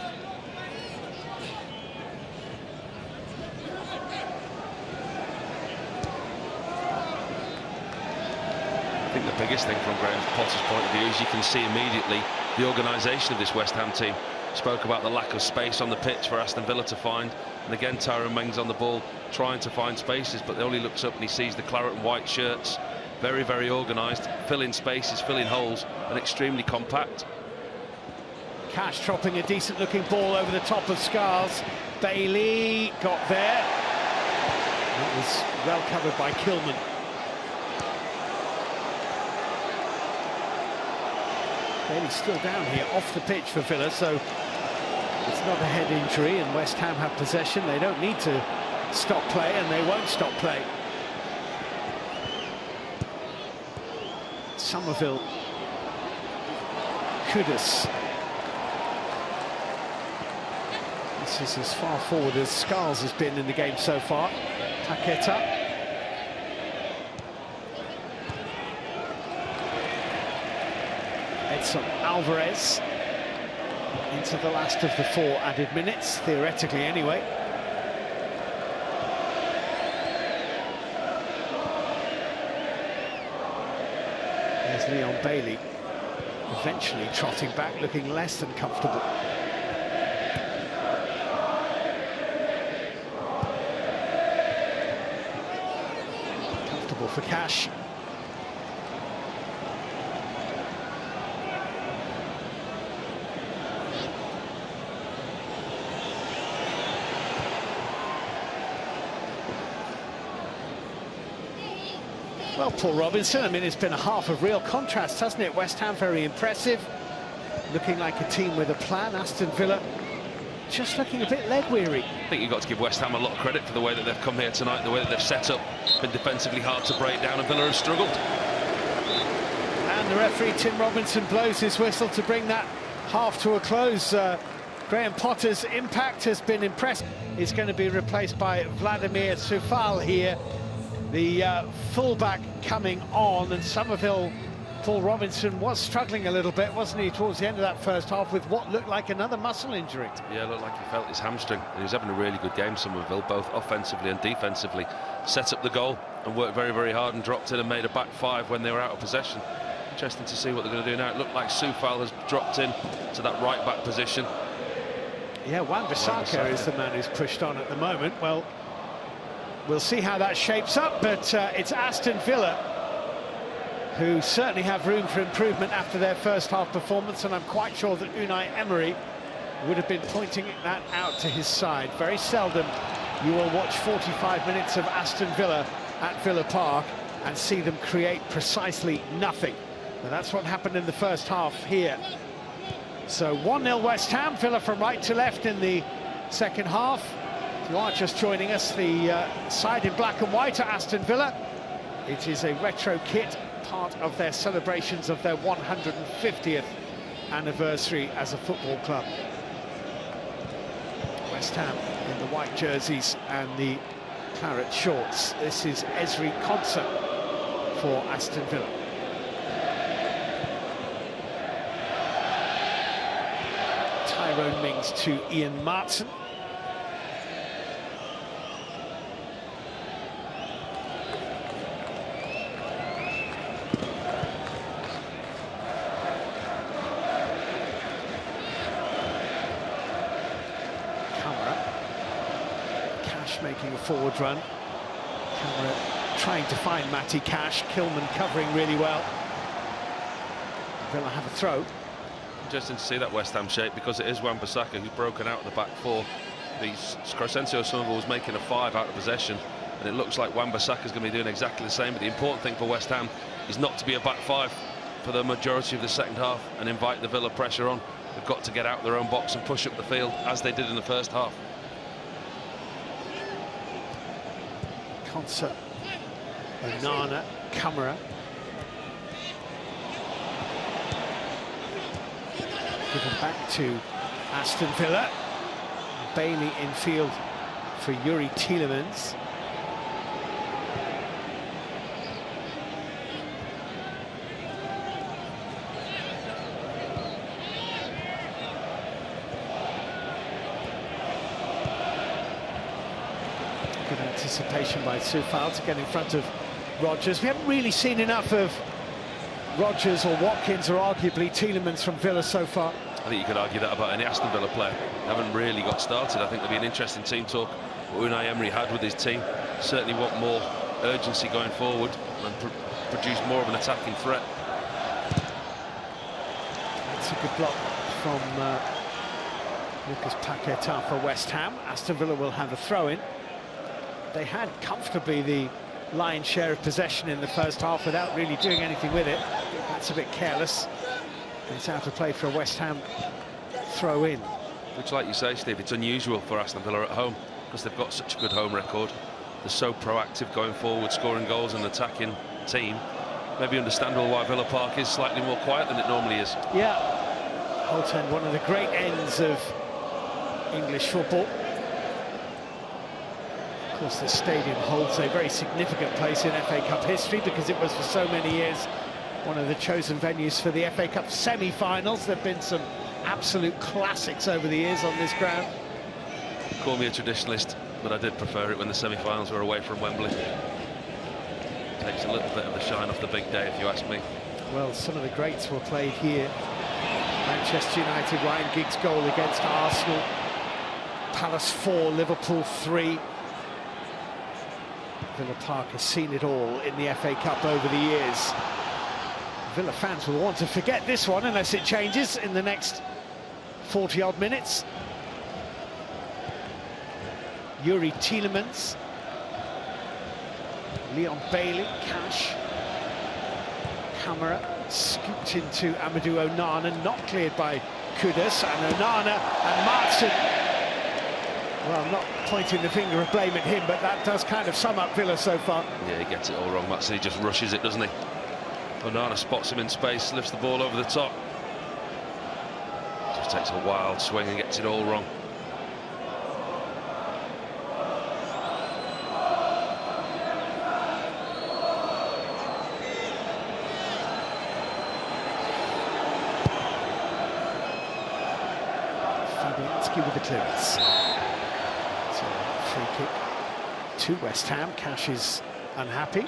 I think the biggest thing from Graham Potter's point of view is you can see immediately the organisation of this West Ham team. Spoke about the lack of space on the pitch for Aston Villa to find, and again Tyrone Mings on the ball trying to find spaces, but only looks up and he sees the claret and white shirts. Very, very organised, filling spaces, filling holes, and extremely compact. Cash dropping a decent looking ball over the top of Scars. Bailey got there. It was well covered by Kilman. Bailey's still down here off the pitch for Villa, so it's not a head injury, and West Ham have possession. They don't need to stop play, and they won't stop play. Somerville, Kudus. This is as far forward as Scars has been in the game so far. Paqueta. Edson Alvarez into the last of the 4 added minutes, theoretically anyway. There's Leon Bailey, eventually trotting back, looking less than comfortable. Comfortable for Cash. Well, Paul Robinson, I mean, it's been a half of real contrast, hasn't it? West Ham very impressive, looking like a team with a plan. Aston Villa just looking a bit leg-weary. I think you've got to give West Ham a lot of credit for the way that they've come here tonight, the way that they've set up, been defensively hard to break down, and Villa have struggled. And the referee, Tim Robinson, blows his whistle to bring that half to a close. Graham Potter's impact has been impressive. He's going to be replaced by Vladimir Soufal here. The fullback coming on, and Somerville, Paul Robinson was struggling a little bit, wasn't he, towards the end of that first half with what looked like another muscle injury. Yeah, looked like he felt his hamstring. He was having a really good game, Somerville, both offensively and defensively. Set up the goal and worked very, very hard and dropped in and made a back 5 when they were out of possession. Interesting to see what they're going to do now. It looked like Soufal has dropped in to that right-back position. Yeah, Wan-Bissaka is the man who's pushed on at the moment. Well, we'll see how that shapes up, but it's Aston Villa who certainly have room for improvement after their first half performance, and I'm quite sure that Unai Emery would have been pointing that out to his side. Very seldom you will watch 45 minutes of Aston Villa at Villa Park and see them create precisely nothing. And that's what happened in the first half here. So 1-0 West Ham, Villa from right to left in the second half. If you are just joining us, the side in black and white are Aston Villa. It is a retro kit, part of their celebrations of their 150th anniversary as a football club. West Ham in the white jerseys and the claret shorts. This is Esri Konsa for Aston Villa. Tyrone Mings to Ian Martin. Making a forward run. Camera trying to find Matty Cash. Kilman covering really well. Villa have a throw. Interesting to see that West Ham shape, because it is Wan-Bissaka who's broken out of the back four. Crescencio Somerville was making a 5 out of possession, and it looks like Wan-Bissaka is going to be doing exactly the same. But the important thing for West Ham is not to be a back 5 for the majority of the second half and invite the Villa pressure on. They've got to get out their own box and push up the field as they did in the first half. Konsa, Onana, Camara. Given back to Aston Villa. Bailey in field for Yuri Tielemans. Good anticipation by Soufal to get in front of Rodgers. We haven't really seen enough of Rodgers or Watkins or arguably Tielemans from Villa so far. I think you could argue that about any Aston Villa player. They haven't really got started. I think there'll be an interesting team talk what Unai Emery had with his team. Certainly want more urgency going forward and produce more of an attacking threat. That's a good block from Lucas Paquetá for West Ham. Aston Villa will have a throw-in. They had comfortably the lion's share of possession in the first half without really doing anything with it. That's a bit careless. It's out of play for a West Ham throw-in. Which, like you say, Steve, it's unusual for Aston Villa at home because they've got such a good home record. They're so proactive going forward, scoring goals and attacking team. Maybe understandable why Villa Park is slightly more quiet than it normally is. Yeah, Holt End, one of the great ends of English football. Of course, the stadium holds a very significant place in FA Cup history because it was for so many years one of the chosen venues for the FA Cup semi-finals. There have been some absolute classics over the years on this ground. Call me a traditionalist, but I did prefer it when the semi-finals were away from Wembley. Takes a little bit of the shine off the big day, if you ask me. Well, some of the greats were played here. Manchester United, Ryan Giggs' goal against Arsenal. Palace 4, Liverpool 3. Villa Park has seen it all in the FA Cup over the years. Villa fans will want to forget this one unless it changes in the next 40-odd minutes. Yuri Tielemans. Leon Bailey, Cash. Camara scooped into Amadou Onana, not cleared by Kudus, and Onana and Martin. Well, I'm not pointing the finger of blame at him, but that does kind of sum up Villa so far. Yeah, he gets it all wrong, Matson. He just rushes it, doesn't he? Onana spots him in space, lifts the ball over the top. Just takes a wild swing and gets it all wrong. Fabianski with the clearance. So, free kick to West Ham. Cash is unhappy.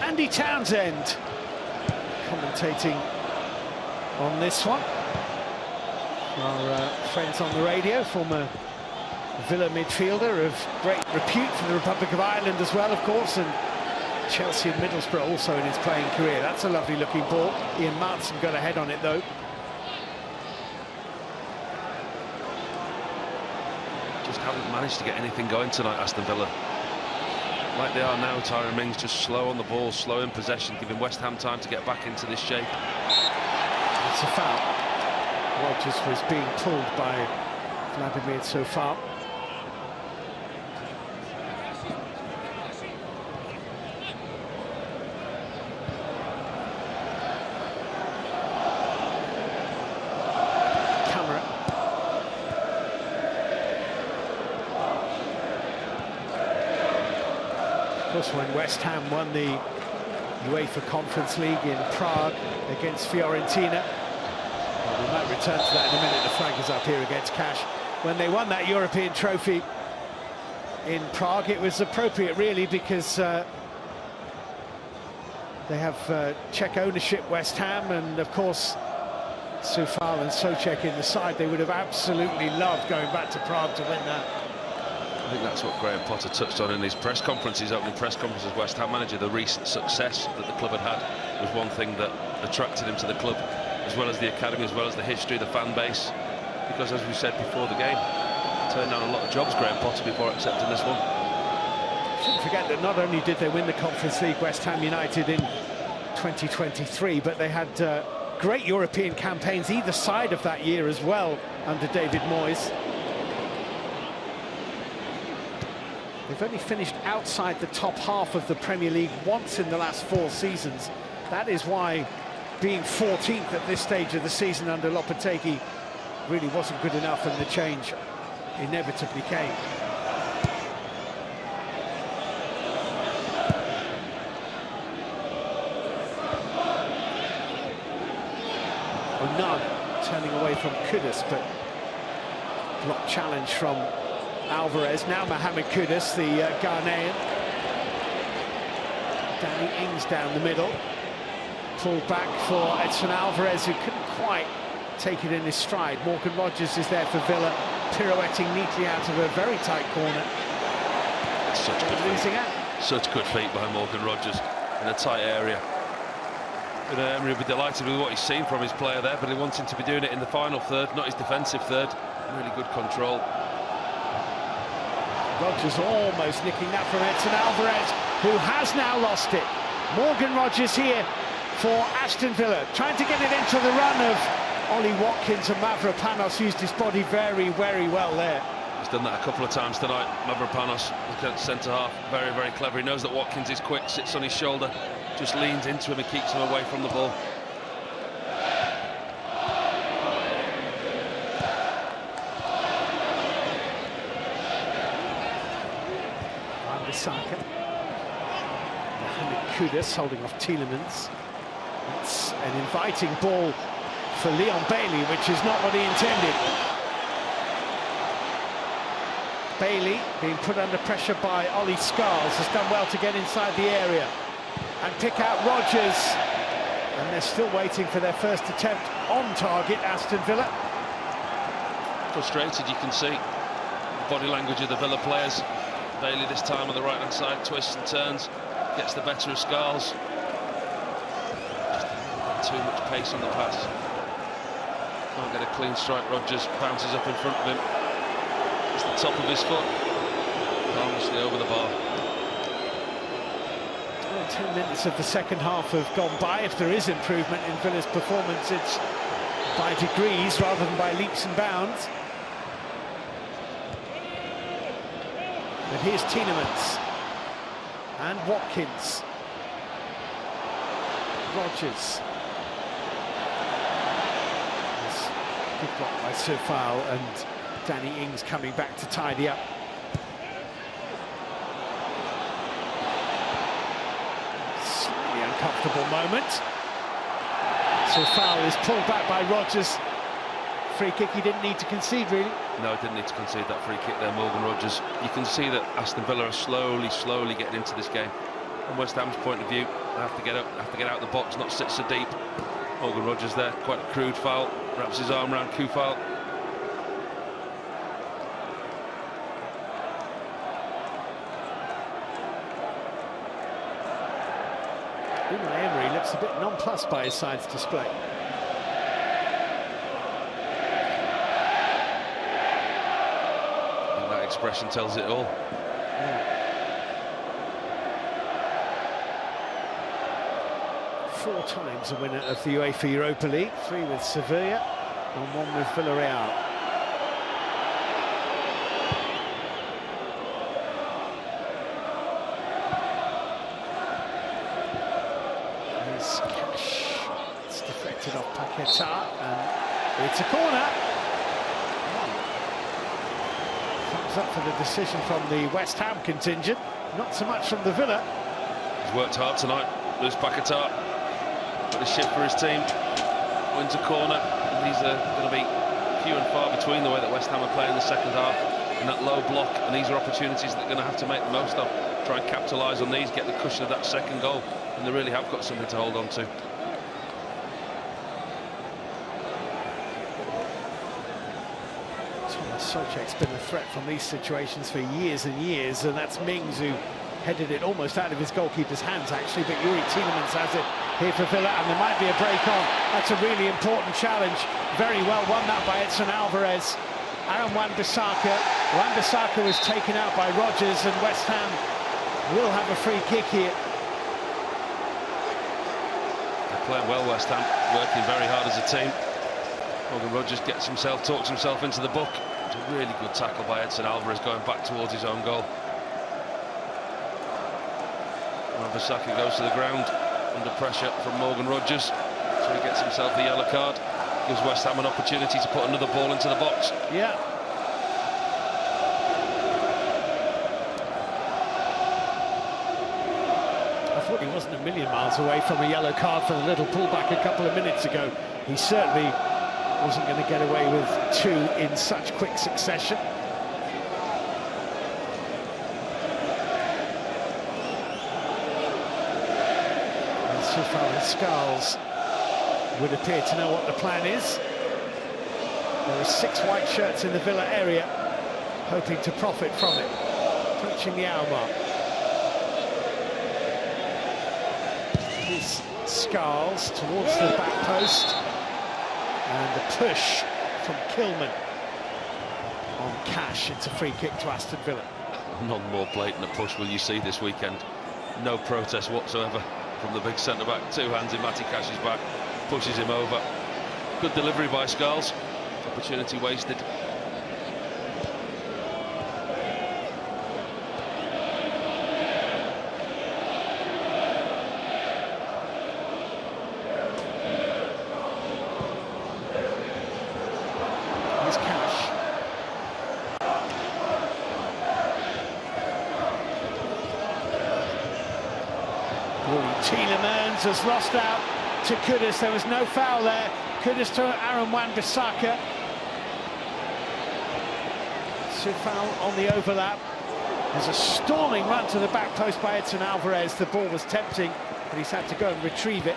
Andy Townsend commentating on this one. Our friends on the radio, former Villa midfielder of great repute for the Republic of Ireland as well, of course, and Chelsea and Middlesbrough also in his playing career. That's a lovely looking ball. Ian Martin got a head on it though. Just haven't managed to get anything going tonight, Aston Villa. Like they are now, Tyrone Mings just slow on the ball, slow in possession, giving West Ham time to get back into this shape. It's a foul. Rodgers was being pulled by Vladimir so far. Of course, when West Ham won the UEFA Conference League in Prague against Fiorentina, well, we might return to that in a minute. The flag is up here against Cash. When they won that European trophy in Prague, it was appropriate really because they have Czech ownership, West Ham, and of course Soufal and Souček in the side. They would have absolutely loved going back to Prague to win that. I think that's what Graham Potter touched on in his press conference, his opening press conference as West Ham manager. The recent success that the club had was one thing that attracted him to the club, as well as the academy, as well as the history, the fan base. Because as we said before the game, he turned down a lot of jobs, Graham Potter, before accepting this one. Shouldn't forget that not only did they win the Conference League, West Ham United, in 2023, but they had great European campaigns either side of that year as well under David Moyes. They've only finished outside the top half of the Premier League once in the last 4 seasons. That is why being 14th at this stage of the season under Lopetegui really wasn't good enough, and the change inevitably came. Onana turning away from Kudus, but block challenge from Alvarez. Now Mohamed Kudus, the Ghanaian. Danny Ings down the middle. Pulled back for Edson Alvarez, who couldn't quite take it in his stride. Morgan Rodgers is there for Villa, pirouetting neatly out of a very tight corner. Such good losing feet. out. Such good feet by Morgan Rodgers in a tight area. And Emery will be delighted with what he's seen from his player there, but he wants him to be doing it in the final third, not his defensive third. Really good control. Rodgers almost nicking that from Edson Alvarez, who has now lost it. Morgan Rodgers here for Aston Villa, trying to get it into the run of Ollie Watkins, and Mavropanos used his body very, very well there. He's done that a couple of times tonight. Mavropanos, centre-half, very, very clever. He knows that Watkins is quick, sits on his shoulder, just leans into him and keeps him away from the ball. Saka. Mohamed Kudus holding off Tielemans. It's an inviting ball for Leon Bailey, which is not what he intended. Bailey, being put under pressure by Ollie Scarles, has done well to get inside the area and pick out Rodgers. And they're still waiting for their first attempt on target, Aston Villa. Frustrated, you can see the body language of the Villa players. Bailey this time on the right-hand side, twists and turns, gets the better of Scarles. Just too much pace on the pass. Can't get a clean strike. Rodgers bounces up in front of him. It's the top of his foot, harmlessly over the bar. 10 minutes of the second half have gone by. If there is improvement in Villa's performance, it's by degrees rather than by leaps and bounds. But here's Tielemans and Watkins. Rodgers. Good block by Soufal, and Danny Ings coming back to tidy up. Slightly uncomfortable moment. Soufal is pulled back by Rodgers. Free kick he didn't need to concede, really. No, didn't need to concede that free kick there, Morgan Rodgers. You can see that Aston Villa are slowly getting into this game. From West Ham's point of view, they have to get out the box, not sit so deep. Morgan Rodgers there, quite a crude foul, wraps his arm around Koufal. Unai Emery looks a bit nonplussed by his side's display. And that expression tells it all. Yeah. 4 times a winner of the UEFA Europa League, 3 with Sevilla and 1 with Villarreal. Here's Cash. It's deflected off Paquetá, and it's a corner. Thumbs up for the decision from the West Ham contingent, not so much from the Villa. He's worked hard tonight, Luis Paquetá. Got a shift for his team. Wins a corner. And these are going to be few and far between the way that West Ham are playing in the second half in that low block, and these are opportunities that they're going to have to make the most of. Try and capitalise on these, get the cushion of that second goal, and they really have got something to hold on to. Thomas Souček's been a threat from these situations for years and years, and that's Mings who headed it almost out of his goalkeeper's hands, actually, but Yuri Tielemans has it here for Villa, and there might be a break on. That's a really important challenge. Very well won that by Edson Alvarez. Aaron Wan-Bissaka. Wan-Bissaka was taken out by Rodgers, and West Ham will have a free kick here. They're playing well, West Ham, working very hard as a team. Morgan Rodgers talks himself into the book. It's a really good tackle by Edson Alvarez going back towards his own goal. Wan-Bissaka goes to the ground under pressure from Morgan Rodgers, so he gets himself the yellow card. Gives West Ham an opportunity to put another ball into the box. Yeah. I thought he wasn't a million miles away from a yellow card for the little pullback a couple of minutes ago. He certainly wasn't going to get away with 2 in such quick succession. Skulls would appear to know what the plan is. There are 6 white shirts in the Villa area, hoping to profit from it. Approaching the hour mark. Here's Skulls towards the back post, and a push from Kilman on Cash. It's a free kick to Aston Villa. None more blatant a push will you see this weekend. No protest whatsoever from the big centre-back. 2 hands in Matty Cash's back, pushes him over. Good delivery by Skulls. Opportunity wasted. Here's Cash. Tielemans has lost out to Kudus. There was no foul there. Kudus to Aaron Wan-Bissaka. Soufal on the overlap. There's a storming run to the back post by Edson Alvarez. The ball was tempting, but he's had to go and retrieve it.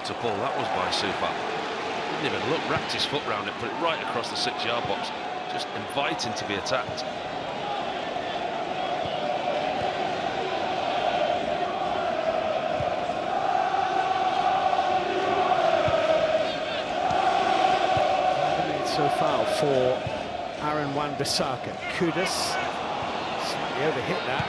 It's a ball that was by Soufal. Didn't even look, wrapped his foot round it, put it right across the 6-yard box, just inviting to be attacked. So foul for Aaron Wan-Bissaka. Kudus slightly overhit that.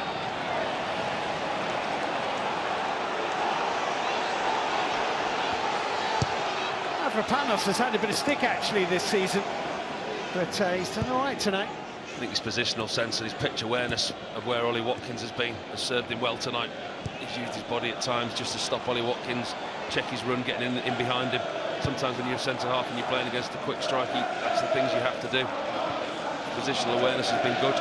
Avrapanos has had a bit of stick actually this season, but he's done all right tonight. I think his positional sense and his pitch awareness of where Ollie Watkins has been has served him well tonight. He's used his body at times just to stop Ollie Watkins, check his run, getting in behind him. Sometimes when you're a centre-half and you're playing against a quick striker, that's the things you have to do. Positional awareness has been good.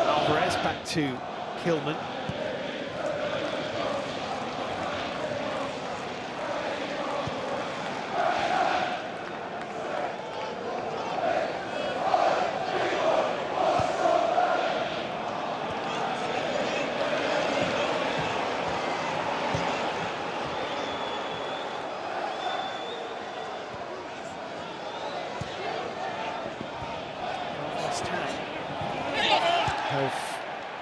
Alvarez back to Kilman. have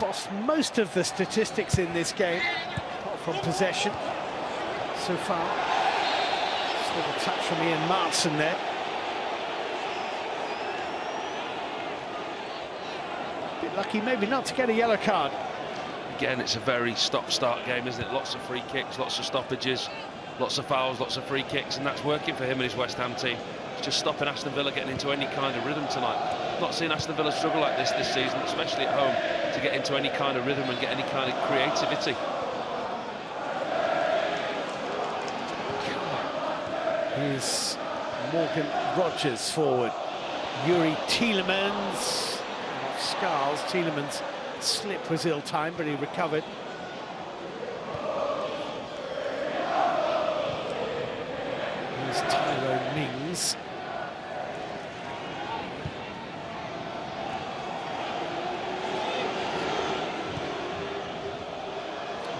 bossed most of the statistics in this game, apart from possession so far. Just a little touch from Ian Martson there. Bit lucky maybe not to get a yellow card. Again, it's a very stop-start game, isn't it? Lots of free kicks, lots of stoppages, lots of fouls, lots of free kicks, and that's working for him and his West Ham team. It's just stopping Aston Villa getting into any kind of rhythm tonight. Not seen Aston Villa struggle like this season, especially at home, to get into any kind of rhythm and get any kind of creativity. Here's Morgan Rogers forward. Yuri Tielemans. Scars. Tielemans' slip was ill-timed, but he recovered. Here's Tyrone Mings.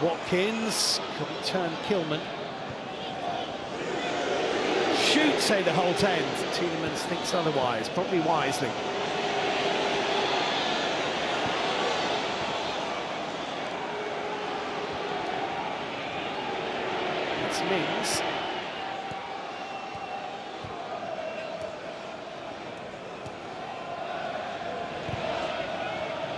Watkins couldn't turn Kilman. Shoot, say the Holt end. Tielemans thinks otherwise, probably wisely. It's Mings.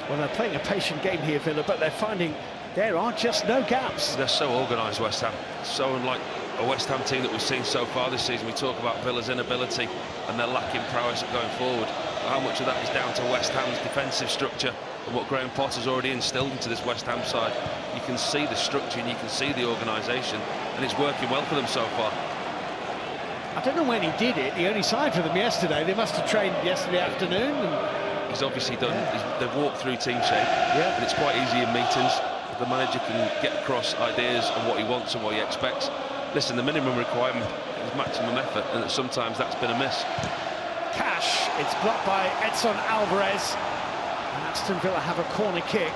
Well, they're playing a patient game here, Villa, but they're finding there are just no gaps. They're so organised, West Ham. So unlike a West Ham team that we've seen so far this season. We talk about Villa's inability and their lacking prowess at going forward. How much of that is down to West Ham's defensive structure and what Graham Potter's already instilled into this West Ham side? You can see the structure and you can see the organisation, and it's working well for them so far. I don't know when he did it. He only signed for them yesterday. They must have trained yesterday afternoon. And he's obviously done. They've walked through team shape, and it's quite easy in meetings. The manager can get across ideas and what he wants and what he expects. Listen, the minimum requirement is maximum effort, and sometimes that's been a miss. Cash, it's blocked by Edson Alvarez, and Aston Villa have a corner kick.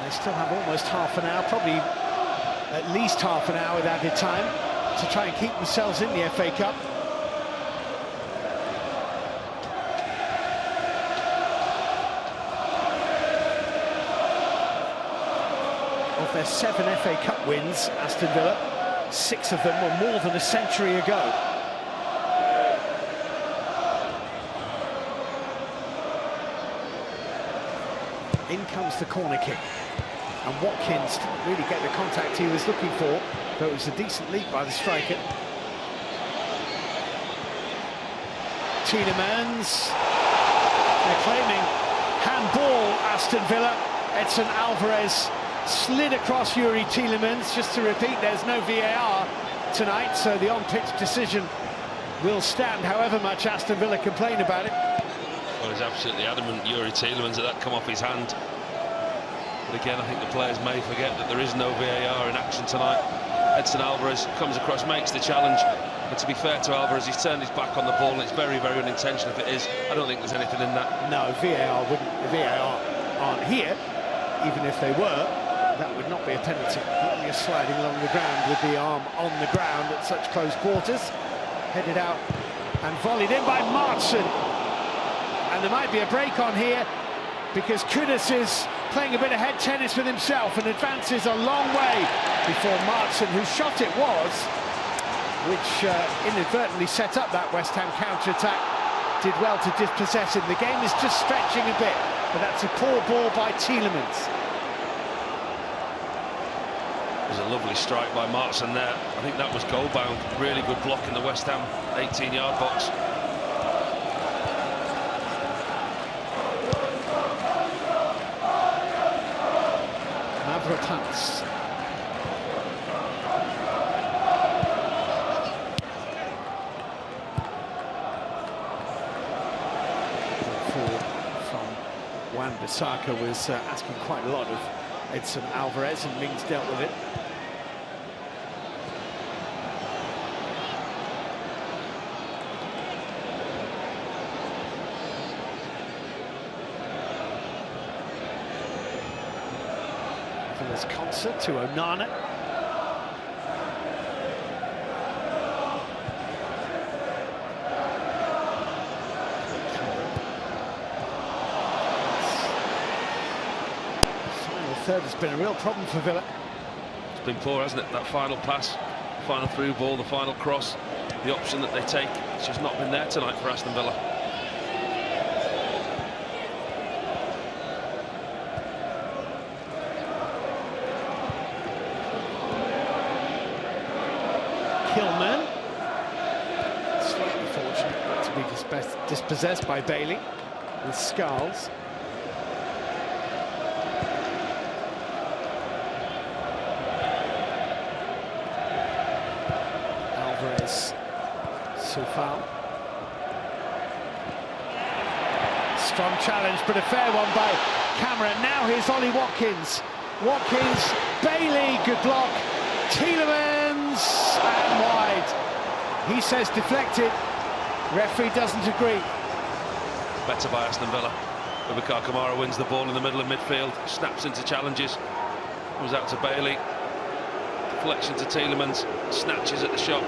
They still have almost half an hour, probably at least half an hour with added time to try and keep themselves in the FA Cup. Of their 7 FA Cup wins, Aston Villa, 6 of them were more than a century ago. In comes the corner kick, and Watkins didn't really get the contact he was looking for, though it was a decent leap by the striker. Tielemans, they're claiming handball, Aston Villa. Edson Alvarez slid across Yuri Tielemans. Just to repeat, there's no VAR tonight, so the on-pitch decision will stand, however much Aston Villa complain about it. Well, he's absolutely adamant, Yuri Tielemans, that come off his hand. But again, I think the players may forget that there is no VAR in action tonight. Edson Alvarez comes across, makes the challenge, and to be fair to Alvarez, he's turned his back on the ball, and it's very, very unintentional. If it is, I don't think there's anything in that. No, VAR aren't here. Even if they were, that would not be a penalty. Only a sliding along the ground with the arm on the ground at such close quarters. Headed out and volleyed in by Martson. And there might be a break on here because Kudus is playing a bit of head tennis with himself and advances a long way before Martson, whose shot it was, which inadvertently set up that West Ham counter-attack, did well to dispossess him. The game is just stretching a bit, but that's a poor ball by Tielemans. It was a lovely strike by Martson there. I think that was goal-bound. Really good block in the West Ham 18-yard box. Mavropanos. From Wan-Bissaka was asking quite a lot of Edson Alvarez, and Mings dealt with it. Villa's concert to Onana. third has been a real problem for Villa. It's been poor, hasn't it? That final pass, final through ball, the final cross, the option that they take. It's just not been there tonight for Aston Villa. Kilman. Slightly fortunate not to be dispossessed by Bailey with Skulls. Alvarez. Soufal. Strong challenge, but a fair one by Cameron. Now here's Ollie Watkins. Watkins, Bailey, good block. Tielemans, and wide. He says deflected. Referee doesn't agree. Better by Aston Villa. Boubacar Kamara wins the ball in the middle of midfield, snaps into challenges, comes out to Bailey, deflection to Tielemans, snatches at the shot,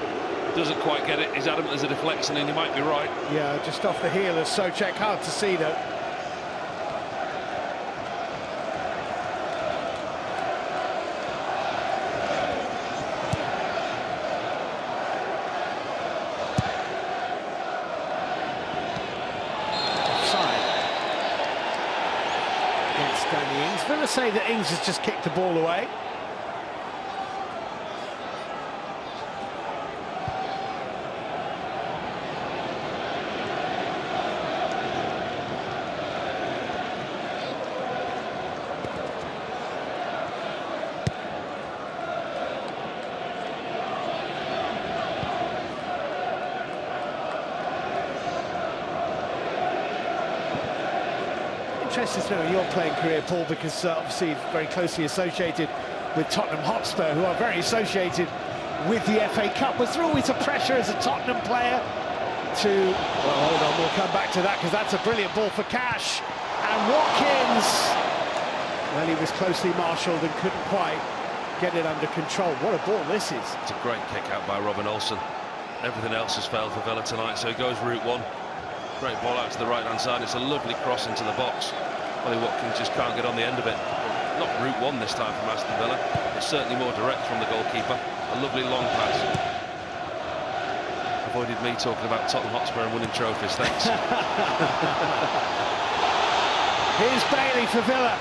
doesn't quite get it. He's adamant there's a deflection, and he might be right. Yeah, just off the heel of Souček, hard to see though. Villa say that Ings has just kicked the ball away. Interested to know your playing career, Paul, because obviously very closely associated with Tottenham Hotspur, who are very associated with the FA Cup. Was there always a pressure as a Tottenham player to... Well, hold on, we'll come back to that, because that's a brilliant ball for Cash. And Watkins, well, he was closely marshalled and couldn't quite get it under control. What a ball this is. It's a great kick out by Robin Olsen. Everything else has failed for Villa tonight, so he goes route one. Great ball out to the right-hand side. It's a lovely cross into the box. Ollie Watkins just can't get on the end of it. Not route one this time from Aston Villa. It's certainly more direct from the goalkeeper. A lovely long pass. Avoided me talking about Tottenham Hotspur and winning trophies. Thanks. Here's Bailey for Villa.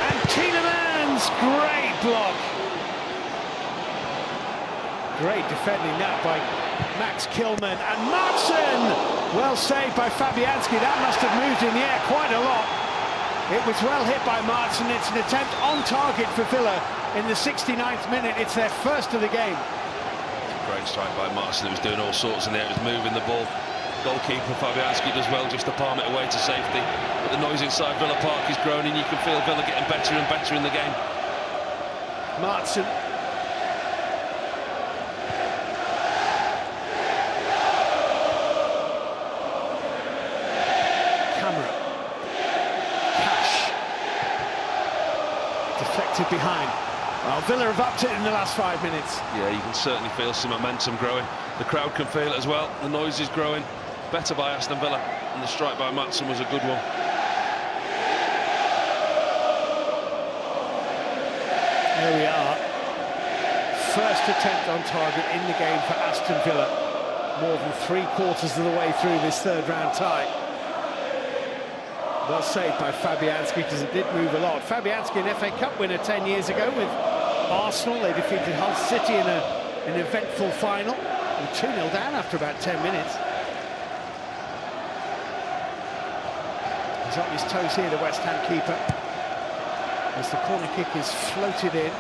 And Tielemans, great block. Great defending that by Max Kilman, and Martin, well saved by Fabianski. That must have moved in the air quite a lot. It was well hit by Martin. It's an attempt on target for Villa in the 69th minute. It's their first of the game. Great strike by Martin. It was doing all sorts in there. It was moving the ball. Goalkeeper Fabianski does well just to palm it away to safety. But the noise inside Villa Park is growing, and you can feel Villa getting better and better in the game. Martin. Deflected behind. Well, Villa have upped it in the last 5 minutes. Yeah, you can certainly feel some momentum growing. The crowd can feel it as well. The noise is growing. Better by Aston Villa, and the strike by Maatsen was a good one. There we are. First attempt on target in the game for Aston Villa. More than 3/4 of the way through this third round tie. Well saved by Fabianski, because it did move a lot. Fabianski, an FA Cup winner 10 years ago with Arsenal. They defeated Hull City in an eventful final. 2-0 down after about 10 minutes. He's on his toes here, the West Ham keeper. As the corner kick is floated in.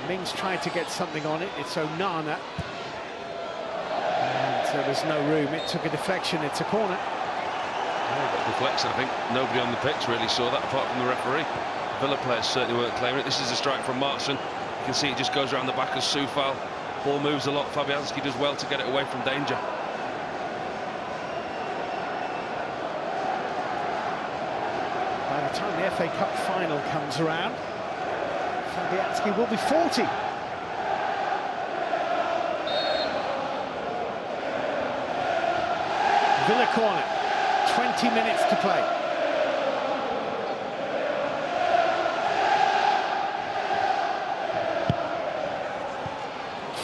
Mings tried to get something on it. It's Onana. And there was no room. It took a deflection. It's a corner. Deflection, I think nobody on the pitch really saw that apart from the referee. Villa players certainly weren't claiming it. This is a strike from Martin. You can see it just goes around the back of Soufal. Ball moves a lot. Fabianski does well to get it away from danger. By the time the FA Cup final comes around, Fabianski will be 40. Villa corner. 20 minutes to play.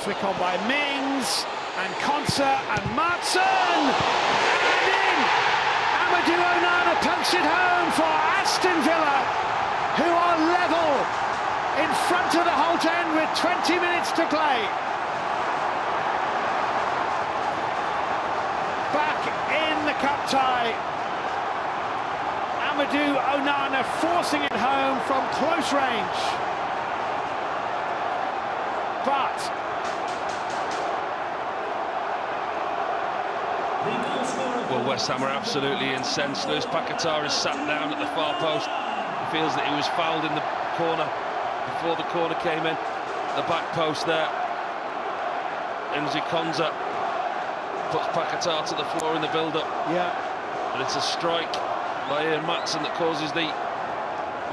flick on by Mings, and Konsa, and Martson, and in! Amadou Onana pokes it home for Aston Villa, who are level in front of the Holt End with 20 minutes to play. Back in the cup tie. Amadou Onana forcing it home from close range. But well, West Ham are absolutely incensed. Lewis Paquetá is sat down at the far post. He feels that he was fouled in the corner before the corner came in. The back post there. Enzi Konsa puts Paquetá to the floor in the build-up. yeah, And it's a strike by Ian Maatsen that causes the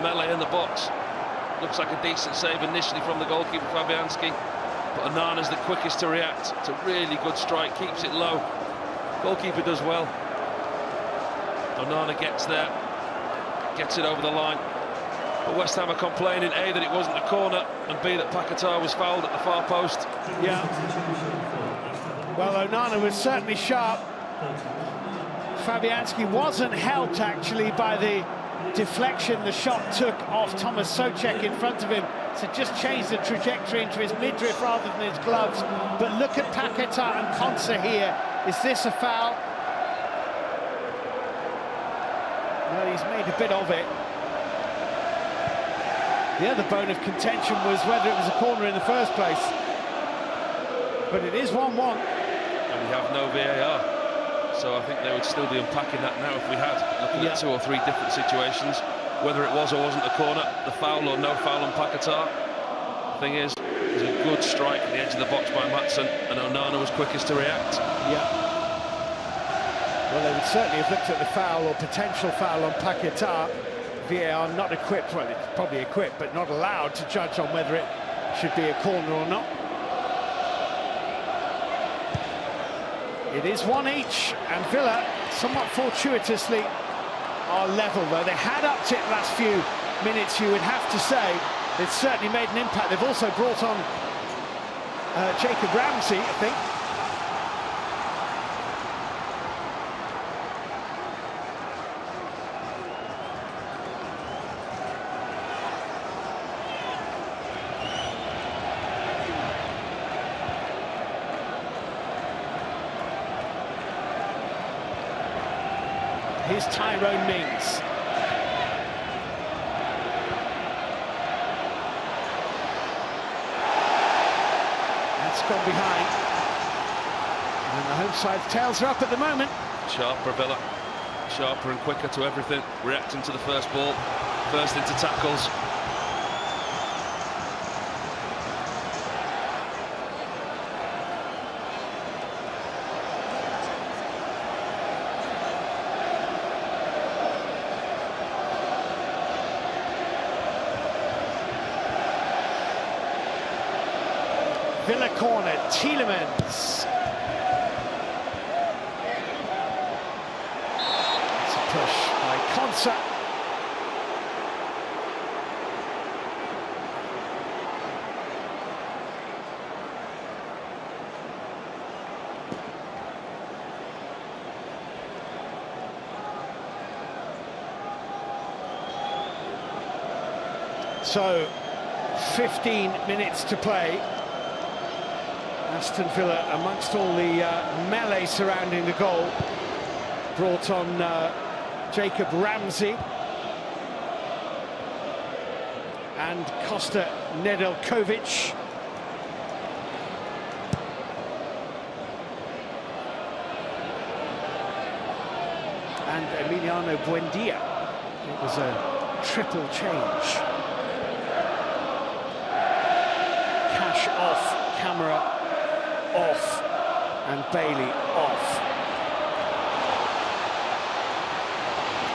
melee in the box. Looks like a decent save initially from the goalkeeper Fabianski, but Onana's the quickest to react. It's a really good strike, keeps it low. Goalkeeper does well. Onana gets there, gets it over the line. But West Ham are complaining, A, that it wasn't a corner, and B, that Paquetá was fouled at the far post. yeah. Well, Onana was certainly sharp. Fabianski wasn't helped, actually, by the deflection the shot took off Thomas Souček in front of him, to just change the trajectory into his midriff rather than his gloves. But look at Paquetá and Konsa here. Is this a foul? Well, he's made a bit of it. The other bone of contention was whether it was a corner in the first place. But it is 1-1. And we have no VAR. So I think they would still be unpacking that now if we had, looking at 2 or 3 different situations, whether it was or wasn't a corner, the foul or no foul on Paquetá. The thing is, it was a good strike at the edge of the box by Maatsen, and Onana was quickest to react. Yeah. Well, they would certainly have looked at the foul or potential foul on Paquetá. VAR not equipped, well, it's probably equipped, but not allowed to judge on whether it should be a corner or not. It is 1 each, and Villa, somewhat fortuitously, are level, though. They had upped it last few minutes, you would have to say. They've certainly made an impact. They've also brought on Jacob Ramsey, I think. Here's Tyrone Mings. That's gone behind. And the home side's tails are up at the moment. Sharper Villa, sharper and quicker to everything, reacting to the first ball, first into tackles. Villa corner, Tielemans. It's a push by Konsa. So, 15 minutes to play. Aston Villa, amongst all the melee surrounding the goal, brought on Jacob Ramsey and Kosta Nedeljkovic. And Emiliano Buendia. It was a triple change. Cash off, camera off, and Bailey off.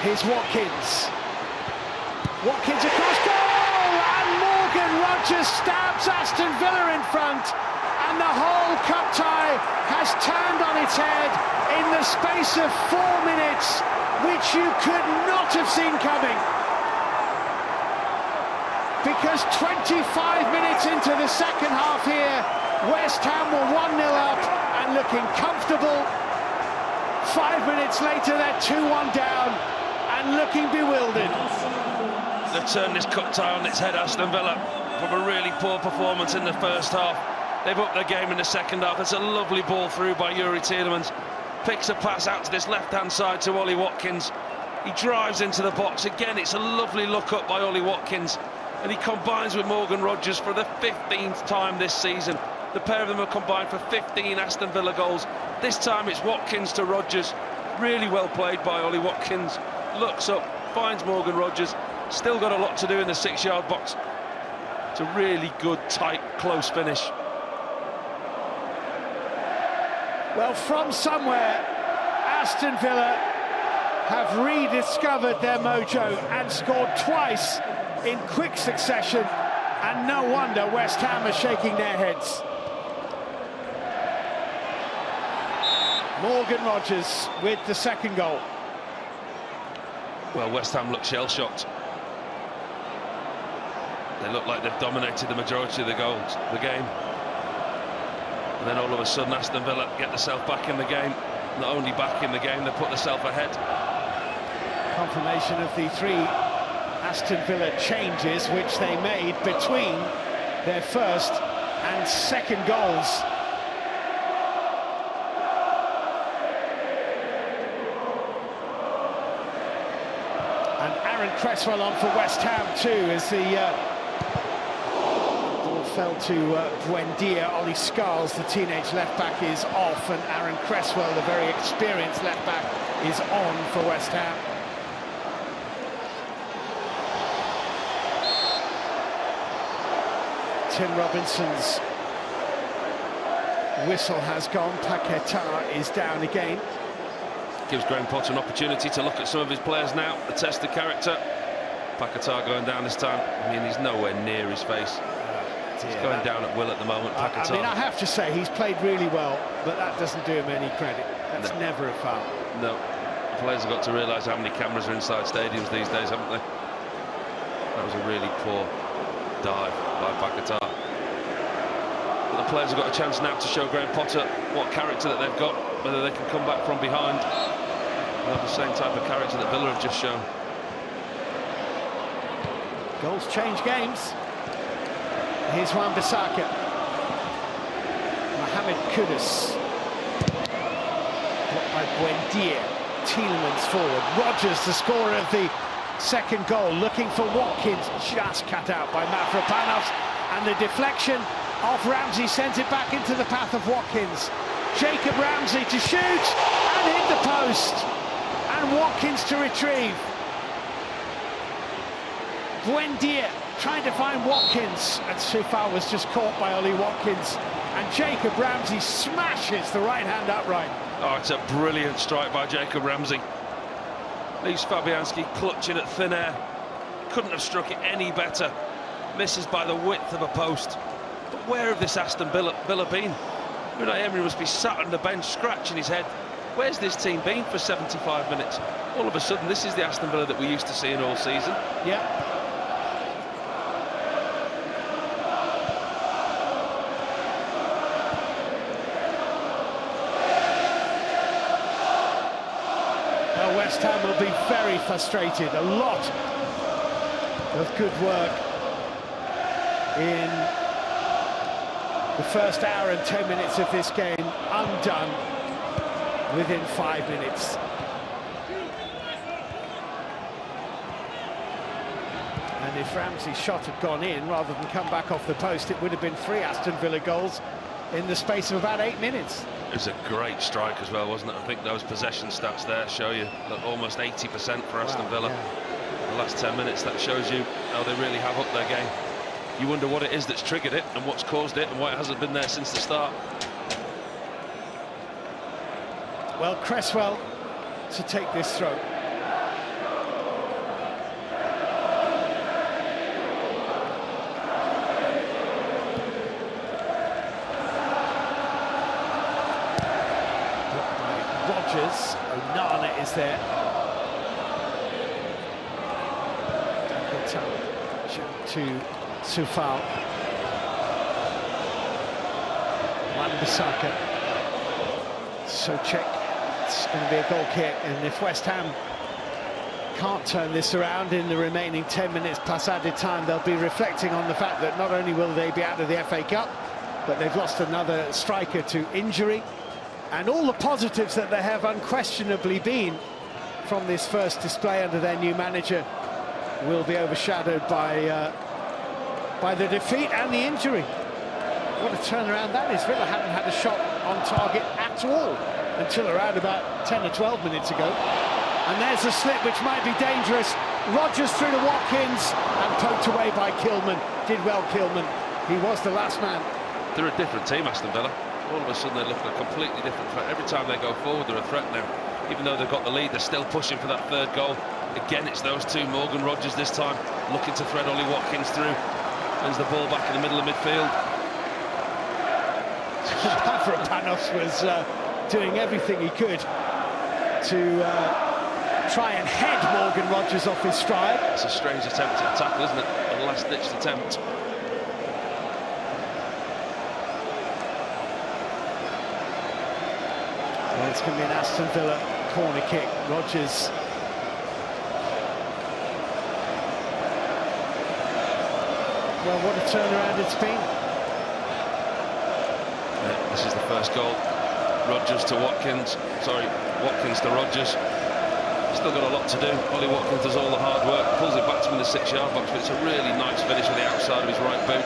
Here's Watkins. Watkins across goal, and Morgan Rogers stabs Aston Villa in front, and the whole cup tie has turned on its head in the space of 4 minutes, which you could not have seen coming. Because 25 minutes into the second half here, West Ham were 1-0 up and looking comfortable. 5 minutes later, they're 2-1 down and looking bewildered. They've turned this cup tie on its head, Aston Villa, from a really poor performance in the first half. They've upped their game in the second half. It's a lovely ball through by Yuri Tielemans. Picks a pass out to this left-hand side to Ollie Watkins. He drives into the box. Again, it's a lovely look up by Ollie Watkins. And he combines with Morgan Rogers for the 15th time this season. The pair of them have combined for 15 Aston Villa goals. This time it's Watkins to Rogers. Really well played by Ollie Watkins. Looks up, finds Morgan Rogers. Still got a lot to do in the 6-yard box. It's a really good, tight, close finish. Well, from somewhere, Aston Villa have rediscovered their mojo and scored twice in quick succession, and no wonder West Ham are shaking their heads. Morgan Rogers with the second goal. Well, West Ham look shell-shocked. They look like they've dominated the majority of the game. And then all of a sudden Aston Villa get themselves back in the game. Not only back in the game, they put themselves ahead. Confirmation of the 3 Aston Villa changes which they made between their first and second goals. And Aaron Cresswell on for West Ham too, as the ball fell to Buendia. Ollie Scarles, the teenage left-back, is off, and Aaron Cresswell, the very experienced left-back, is on for West Ham. Tim Robinson's whistle has gone. Paquetá is down again. Gives Graham Potter an opportunity to look at some of his players now, the test of character. Paquetá going down this time. I mean, he's nowhere near his face. He's going down at will at the moment, Paquetá. I mean, I have to say, he's played really well, but that doesn't do him any credit. That's never a foul. No. The players have got to realise how many cameras are inside stadiums these days, haven't they? That was a really poor dive by Paquetá. But the players have got a chance now to show Graham Potter what character that they've got, whether they can come back from behind and have the same type of character that Villa have just shown. Goals change games. Here's Wan-Bissaka. Mohamed Kudus. Blocked by Buendia. Tielemans forward. Rogers, the scorer of the second goal, looking for Watkins. Just cut out by Mavropanos. And the deflection of Ramsey sent it back into the path of Watkins. Jacob Ramsey to shoot and hit the post. And Watkins to retrieve. Buendia trying to find Watkins, and Soufal was just caught by Ollie Watkins, and Jacob Ramsey smashes the right hand upright. Oh, it's a brilliant strike by Jacob Ramsey. Leaves Fabianski clutching at thin air. Couldn't have struck it any better. Misses by the width of a post. But where have this Aston Villa been? Unai Emery must be sat on the bench scratching his head. Where's this team been for 75 minutes? All of a sudden, this is the Aston Villa that we used to see in all season. Yeah. West Ham will be very frustrated. A lot of good work in the first hour and 10 minutes of this game, undone within 5 minutes. And if Ramsey's shot had gone in rather than come back off the post, it would have been 3 Aston Villa goals in the space of about 8 minutes. It was a great strike as well, wasn't it? I think those possession stats there show you that almost 80% for Aston Villa. Yeah. The last 10 minutes, that shows you how they really have upped their game. You wonder what it is that's triggered it and what's caused it and why it hasn't been there since the start. Well, Cresswell to take this throw. Rogers, Onana is there. To Soufal. Wan-Bissaka. Souček. It's going to be a goal kick, and if West Ham can't turn this around in the remaining 10 minutes plus added time, they'll be reflecting on the fact that not only will they be out of the FA Cup, but they've lost another striker to injury, and all the positives that there have unquestionably been from this first display under their new manager will be overshadowed by the defeat and the injury. What a turnaround that is. Villa hadn't had a shot on target at all until around about 10 or 12 minutes ago. And there's a slip which might be dangerous. Rodgers through to Watkins and poked away by Kilman. Did well, Kilman. He was the last man. They're a different team, Aston Villa. All of a sudden they look a completely different threat. Every time they go forward, they're a threat now. Even though they've got the lead, they're still pushing for that third goal. Again, it's those two. Morgan Rodgers this time looking to thread Ollie Watkins through. Wins the ball back in the middle of midfield. Mavropanos was doing everything he could to try and head Morgan Rodgers off his stride. It's a strange attempt at a tackle, isn't it? A last-ditched attempt. Well, it's going to be an Aston Villa corner kick. Rodgers. Well, what a turnaround it's been. Yeah, this is the first goal. Rodgers to Watkins. Sorry, Watkins to Rodgers. Still got a lot to do. Ollie Watkins does all the hard work, pulls it back to him in the 6-yard box, but it's a really nice finish with the outside of his right boot.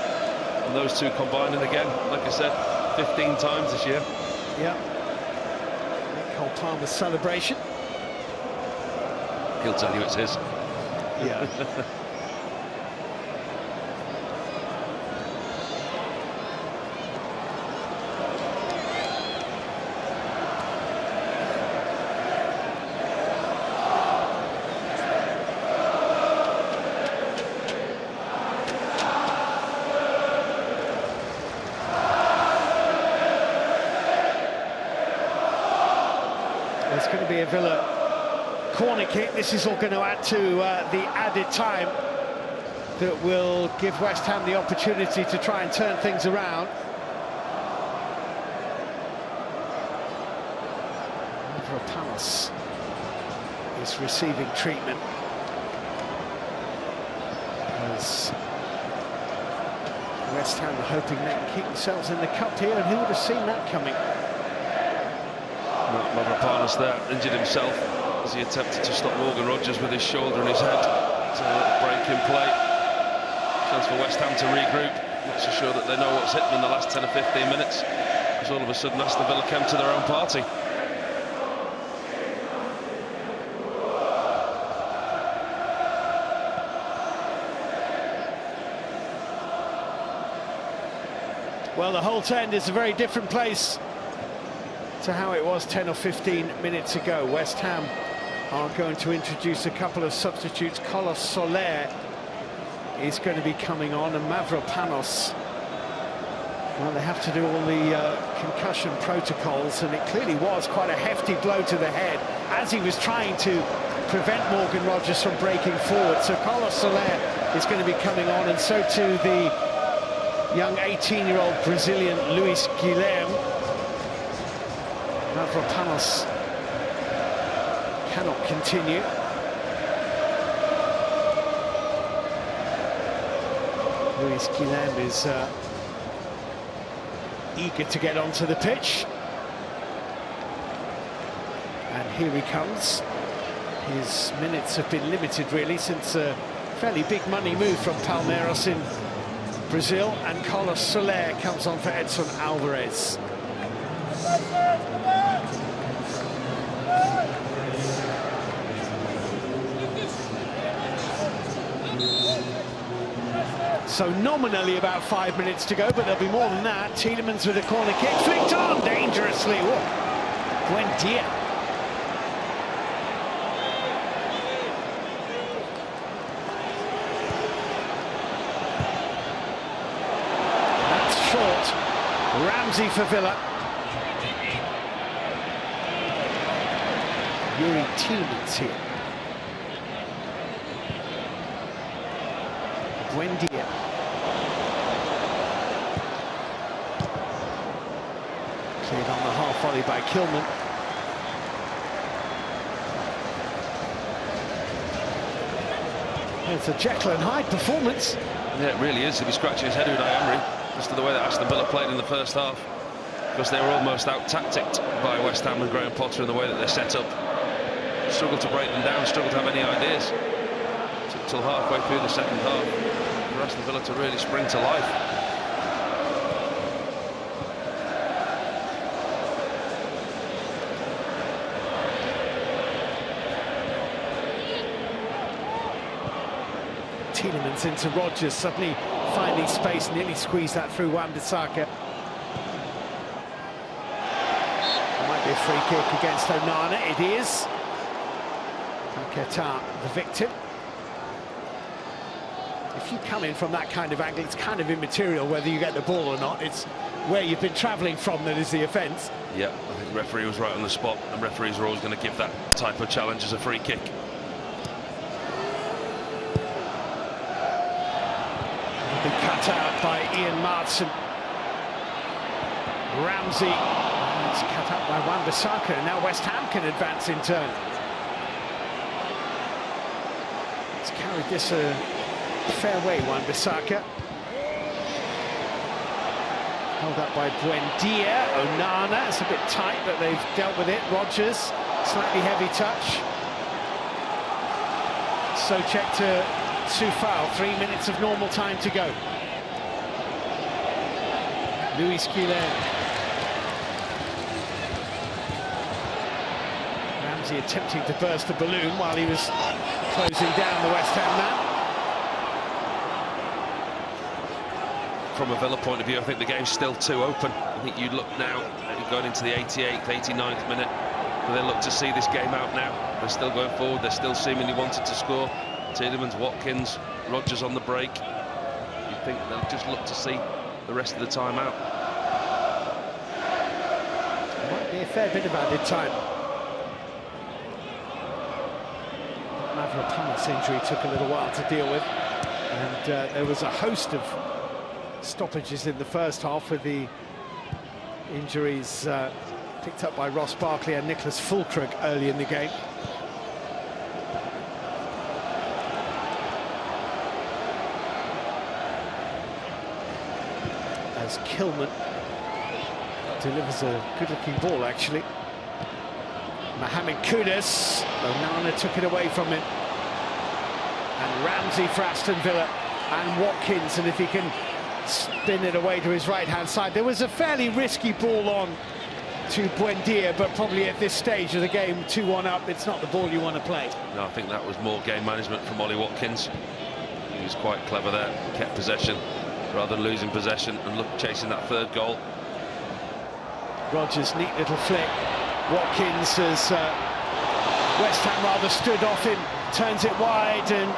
And those two combining again, like I said, 15 times this year. Yeah. Cole Palmer's celebration. He'll tell you it's his. Yeah. It's going to be a Villa corner kick. This is all going to add to the added time that will give West Ham the opportunity to try and turn things around. Mavropanos is receiving treatment as West Ham are hoping they can keep themselves in the cup here, and who would have seen that coming? Mavropanos there injured himself as he attempted to stop Morgan Rodgers with his shoulder and his head. It's a break in play. Chance for West Ham to regroup. Not so sure that they know what's hit them in the last 10 or 15 minutes, as all of a sudden Aston Villa came to their own party. Well, the Holte End is a very different place to how it was 10 or 15 minutes ago. West Ham are going to introduce a couple of substitutes. Carlos Soler is going to be coming on, and Mavropanos, well, they have to do all the concussion protocols, and it clearly was quite a hefty blow to the head as he was trying to prevent Morgan Rodgers from breaking forward. So Carlos Soler is going to be coming on, and so too the young 18-year-old Brazilian Luis Guilherme. Mavropanos cannot continue. Luis Guilherme is eager to get onto the pitch. And here he comes. His minutes have been limited, really, since a fairly big money move from Palmeiras in Brazil. And Carlos Soler comes on for Edson Alvarez. So nominally about 5 minutes to go, but there'll be more than that. Tielemans with a corner kick, flicked on dangerously. Buendia. That's short. Ramsey for Villa. Yuri Tielemans here. Buendia. volley by Kilman. It's a Jekyll and Hyde performance. Yeah, it really is. He'll be scratching his head, Unai Emery, as to the way that Aston Villa played in the first half, because they were almost out-tacticked by West Ham and Graham Potter in the way that they're set up. Struggled to break them down, struggled to have any ideas. Took till halfway through the second half for Aston Villa to really spring to life. Tielemans into Rodgers, suddenly finding space, nearly squeezed that through Wan-Bissaka. Might be a free kick against Onana, it is. Paquetá, the victim. If you come in from that kind of angle, it's kind of immaterial whether you get the ball or not. It's where you've been travelling from that is the offence. Yeah, I think the referee was right on the spot, and referees are always going to give that type of challenge as a free kick. Be cut out by Ian Maatsen. Ramsey, it's cut out by Wan-Bissaka, and now West Ham can advance in turn. He's carried this a fair way, Wan-Bissaka. Held up by Buendia. Onana, it's a bit tight, but they've dealt with it. Rodgers, slightly heavy touch. Souček to Soufal, 3 minutes of normal time to go. Luis Guilhem. Ramsey attempting to burst the balloon while he was closing down the West Ham man. From a Villa point of view, I think the game's still too open. I think you look now, going into the 88th, 89th minute, but they look to see this game out now. They're still going forward, they're still seemingly wanting to score. Tielemans, Watkins, Rodgers on the break. You think they'll just look to see the rest of the time out. Might be a fair bit of added time. Mavropanos injury took a little while to deal with, and there was a host of stoppages in the first half with the injuries picked up by Ross Barkley and Nicholas Füllkrug early in the game. As Kilman delivers a good-looking ball, actually. Mohamed Kudus, Onana took it away from him. And Ramsey for Aston Villa, and Watkins, and if he can spin it away to his right-hand side. There was a fairly risky ball on to Buendia, but probably at this stage of the game, 2-1 up, it's not the ball you want to play. No, I think that was more game management from Ollie Watkins. He was quite clever there, kept possession rather than losing possession, and chasing that third goal. Rodgers, neat little flick. Watkins has West Ham rather stood off him, turns it wide, and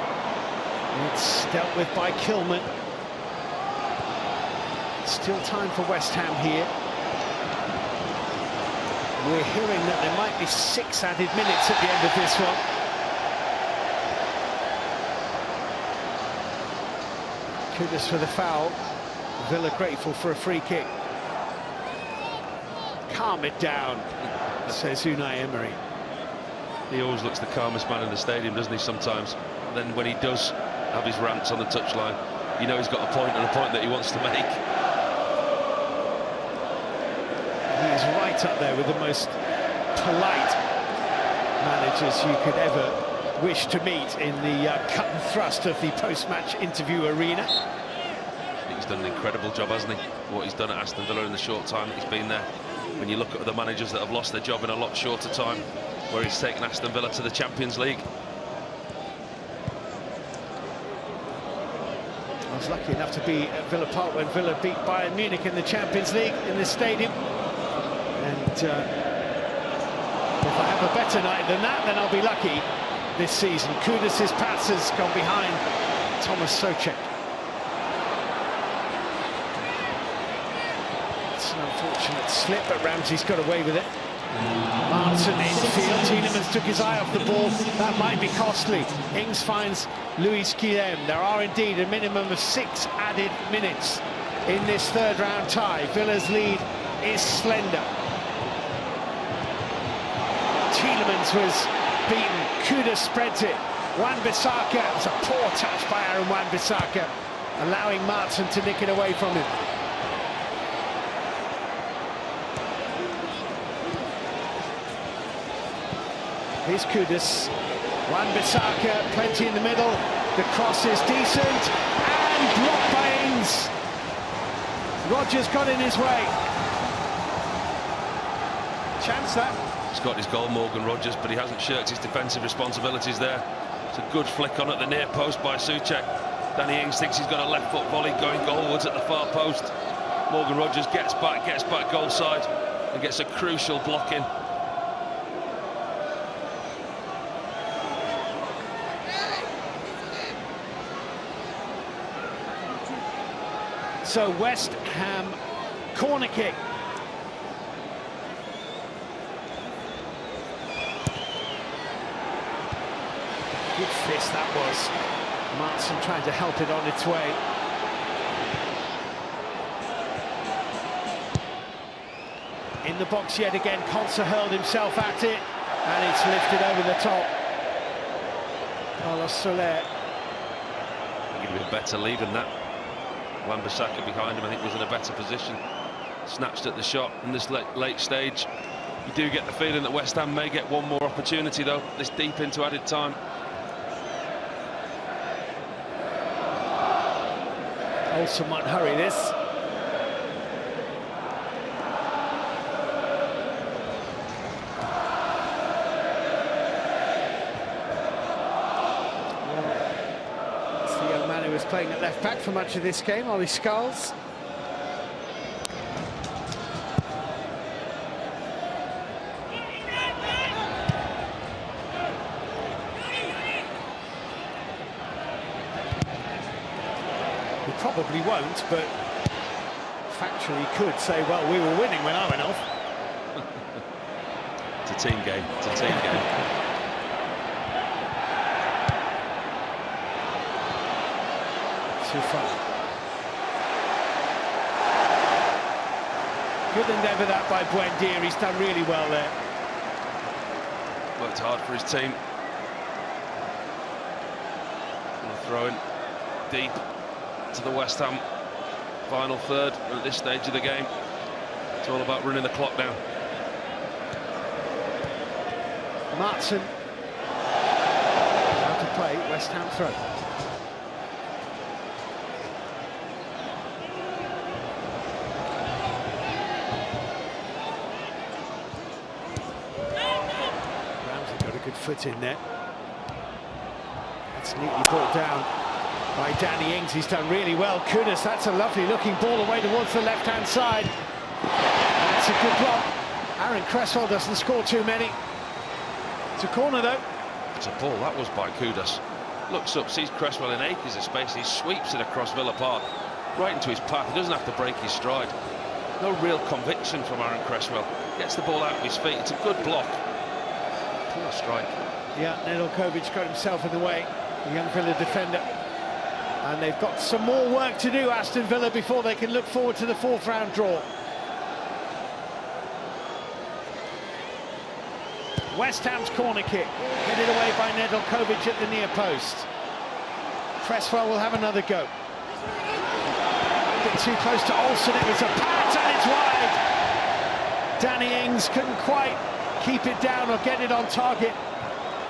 it's dealt with by Kilman. Still time for West Ham here. We're hearing that there might be 6 added minutes at the end of this one. Kudus for the foul. Villa grateful for a free kick. Calm it down, says Unai Emery. He always looks the calmest man in the stadium, doesn't he, sometimes? And then when he does have his rants on the touchline, you know he's got a point, and a point that he wants to make. He is right up there with the most polite managers you could ever wish to meet in the cut and thrust of the post-match interview arena. I think he's done an incredible job, hasn't he? What he's done at Aston Villa in the short time that he's been there. When you look at the managers that have lost their job in a lot shorter time, where he's taken Aston Villa to the Champions League. I was lucky enough to be at Villa Park when Villa beat Bayern Munich in the Champions League in this stadium. And if I have a better night than that, then I'll be lucky this season. Kudus' pass has gone behind Thomas Souček. It's an unfortunate slip, but Ramsey's got away with it. Maatsen infield, Tielemans took his eye off the ball, that might be costly. Ings finds Luis Guilhem. There are indeed a minimum of 6 added minutes in this third round tie. Villa's lead is slender. Ings was beaten. Kudus spreads it. Wan-Bissaka, it was a poor touch by Aaron Wan-Bissaka, allowing Martin to nick it away from him. Here's Kudus. Wan-Bissaka, plenty in the middle. The cross is decent, and blocked by Ings. Rodgers got in his way. Chance that. He's got his goal, Morgan Rodgers, but he hasn't shirked his defensive responsibilities there. It's a good flick on at the near post by Souček. Danny Ings thinks he's got a left foot volley going goalwards at the far post. Morgan Rodgers gets back goal side, and gets a crucial block in. So West Ham corner kick. Good fist that was. Martin trying to help it on its way. In the box yet again, Konsa hurled himself at it, and it's lifted over the top. Carlos Soler. I think he'd be better leaving that. Wan-Bissaka behind him, I think, was in a better position. Snatched at the shot in this late stage. You do get the feeling that West Ham may get one more opportunity, though, this deep into added time. Olsen might hurry this. Was playing at left back for much of this game, Ollie Scholes. He probably won't, but factually could say, well, we were winning when I went off. It's a team game. It's a team game. Too far. Good endeavour that by Buendia. He's done really well there. Worked hard for his team. And throwing deep to the West Ham final third at this stage of the game. It's all about running the clock down. Martin out to play. West Ham throw. Good foot in there. That's neatly brought down by Danny Ings. He's done really well. Kudus, that's a lovely looking ball away towards the left-hand side. That's a good block. Aaron Cresswell doesn't score too many. It's a corner though. It's a ball, that was by Kudus. Looks up, sees Cresswell in acres of space, and he sweeps it across Villa Park, right into his path. He doesn't have to break his stride. No real conviction from Aaron Cresswell. Gets the ball out of his feet. It's a good block. Poor strike. Yeah, Nedeljkovic got himself in the way, the young Villa defender. And they've got some more work to do, Aston Villa, before they can look forward to the fourth round draw. West Ham's corner kick, headed away by Nedeljkovic at the near post. Cresswell will have another go. A bit too close to Olsen, it was a pass and it's wide. Danny Ings couldn't quite keep it down or get it on target.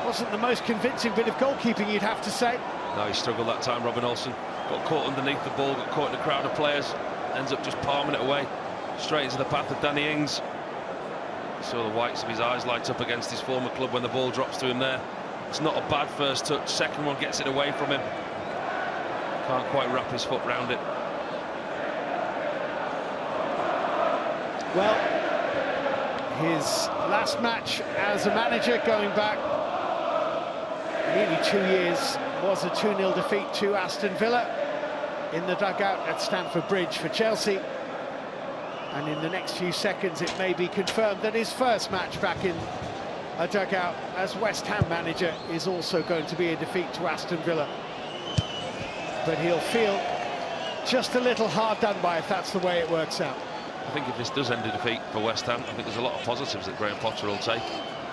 Wasn't the most convincing bit of goalkeeping, you'd have to say. No, he struggled that time, Robin Olsen. Got caught underneath the ball, got caught in a crowd of players, ends up just palming it away, straight into the path of Danny Ings. Saw the whites of his eyes light up against his former club when the ball drops to him there. It's not a bad first touch, second one gets it away from him. Can't quite wrap his foot round it. Well, his last match as a manager, going back nearly 2 years, was a 2-0 defeat to Aston Villa in the dugout at Stamford Bridge for Chelsea. And in the next few seconds it may be confirmed that his first match back in a dugout as West Ham manager is also going to be a defeat to Aston Villa. But he'll feel just a little hard done by if that's the way it works out. I think if this does end in defeat for West Ham, I think there's a lot of positives that Graham Potter will take.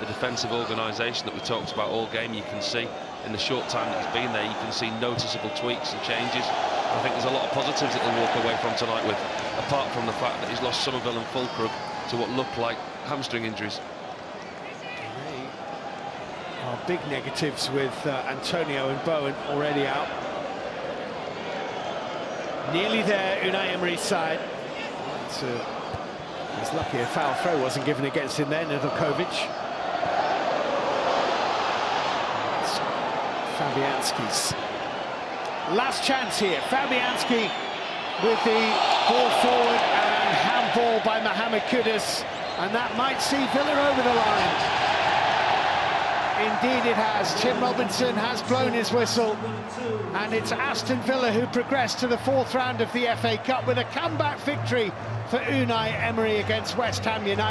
the defensive organisation that we talked about all game. You can see in the short time that he's been there, you can see noticeable tweaks and changes. I think there's a lot of positives that he'll walk away from tonight with, apart from the fact that he's lost Somerville and Fulkrug to what looked like hamstring injuries. Big negatives with Antonio and Bowen already out. Nearly there, Unai Emery's side. He's lucky a foul throw wasn't given against him there, Nedeljkovic. That's Fabianski's last chance here. Fabianski with the ball forward and handball by Mohamed Kudus, and that might see Villa over the line. Indeed it has. Tim Robinson has blown his whistle, and it's Aston Villa who progressed to the 4th round of the FA Cup with a comeback victory for Unai Emery against West Ham United.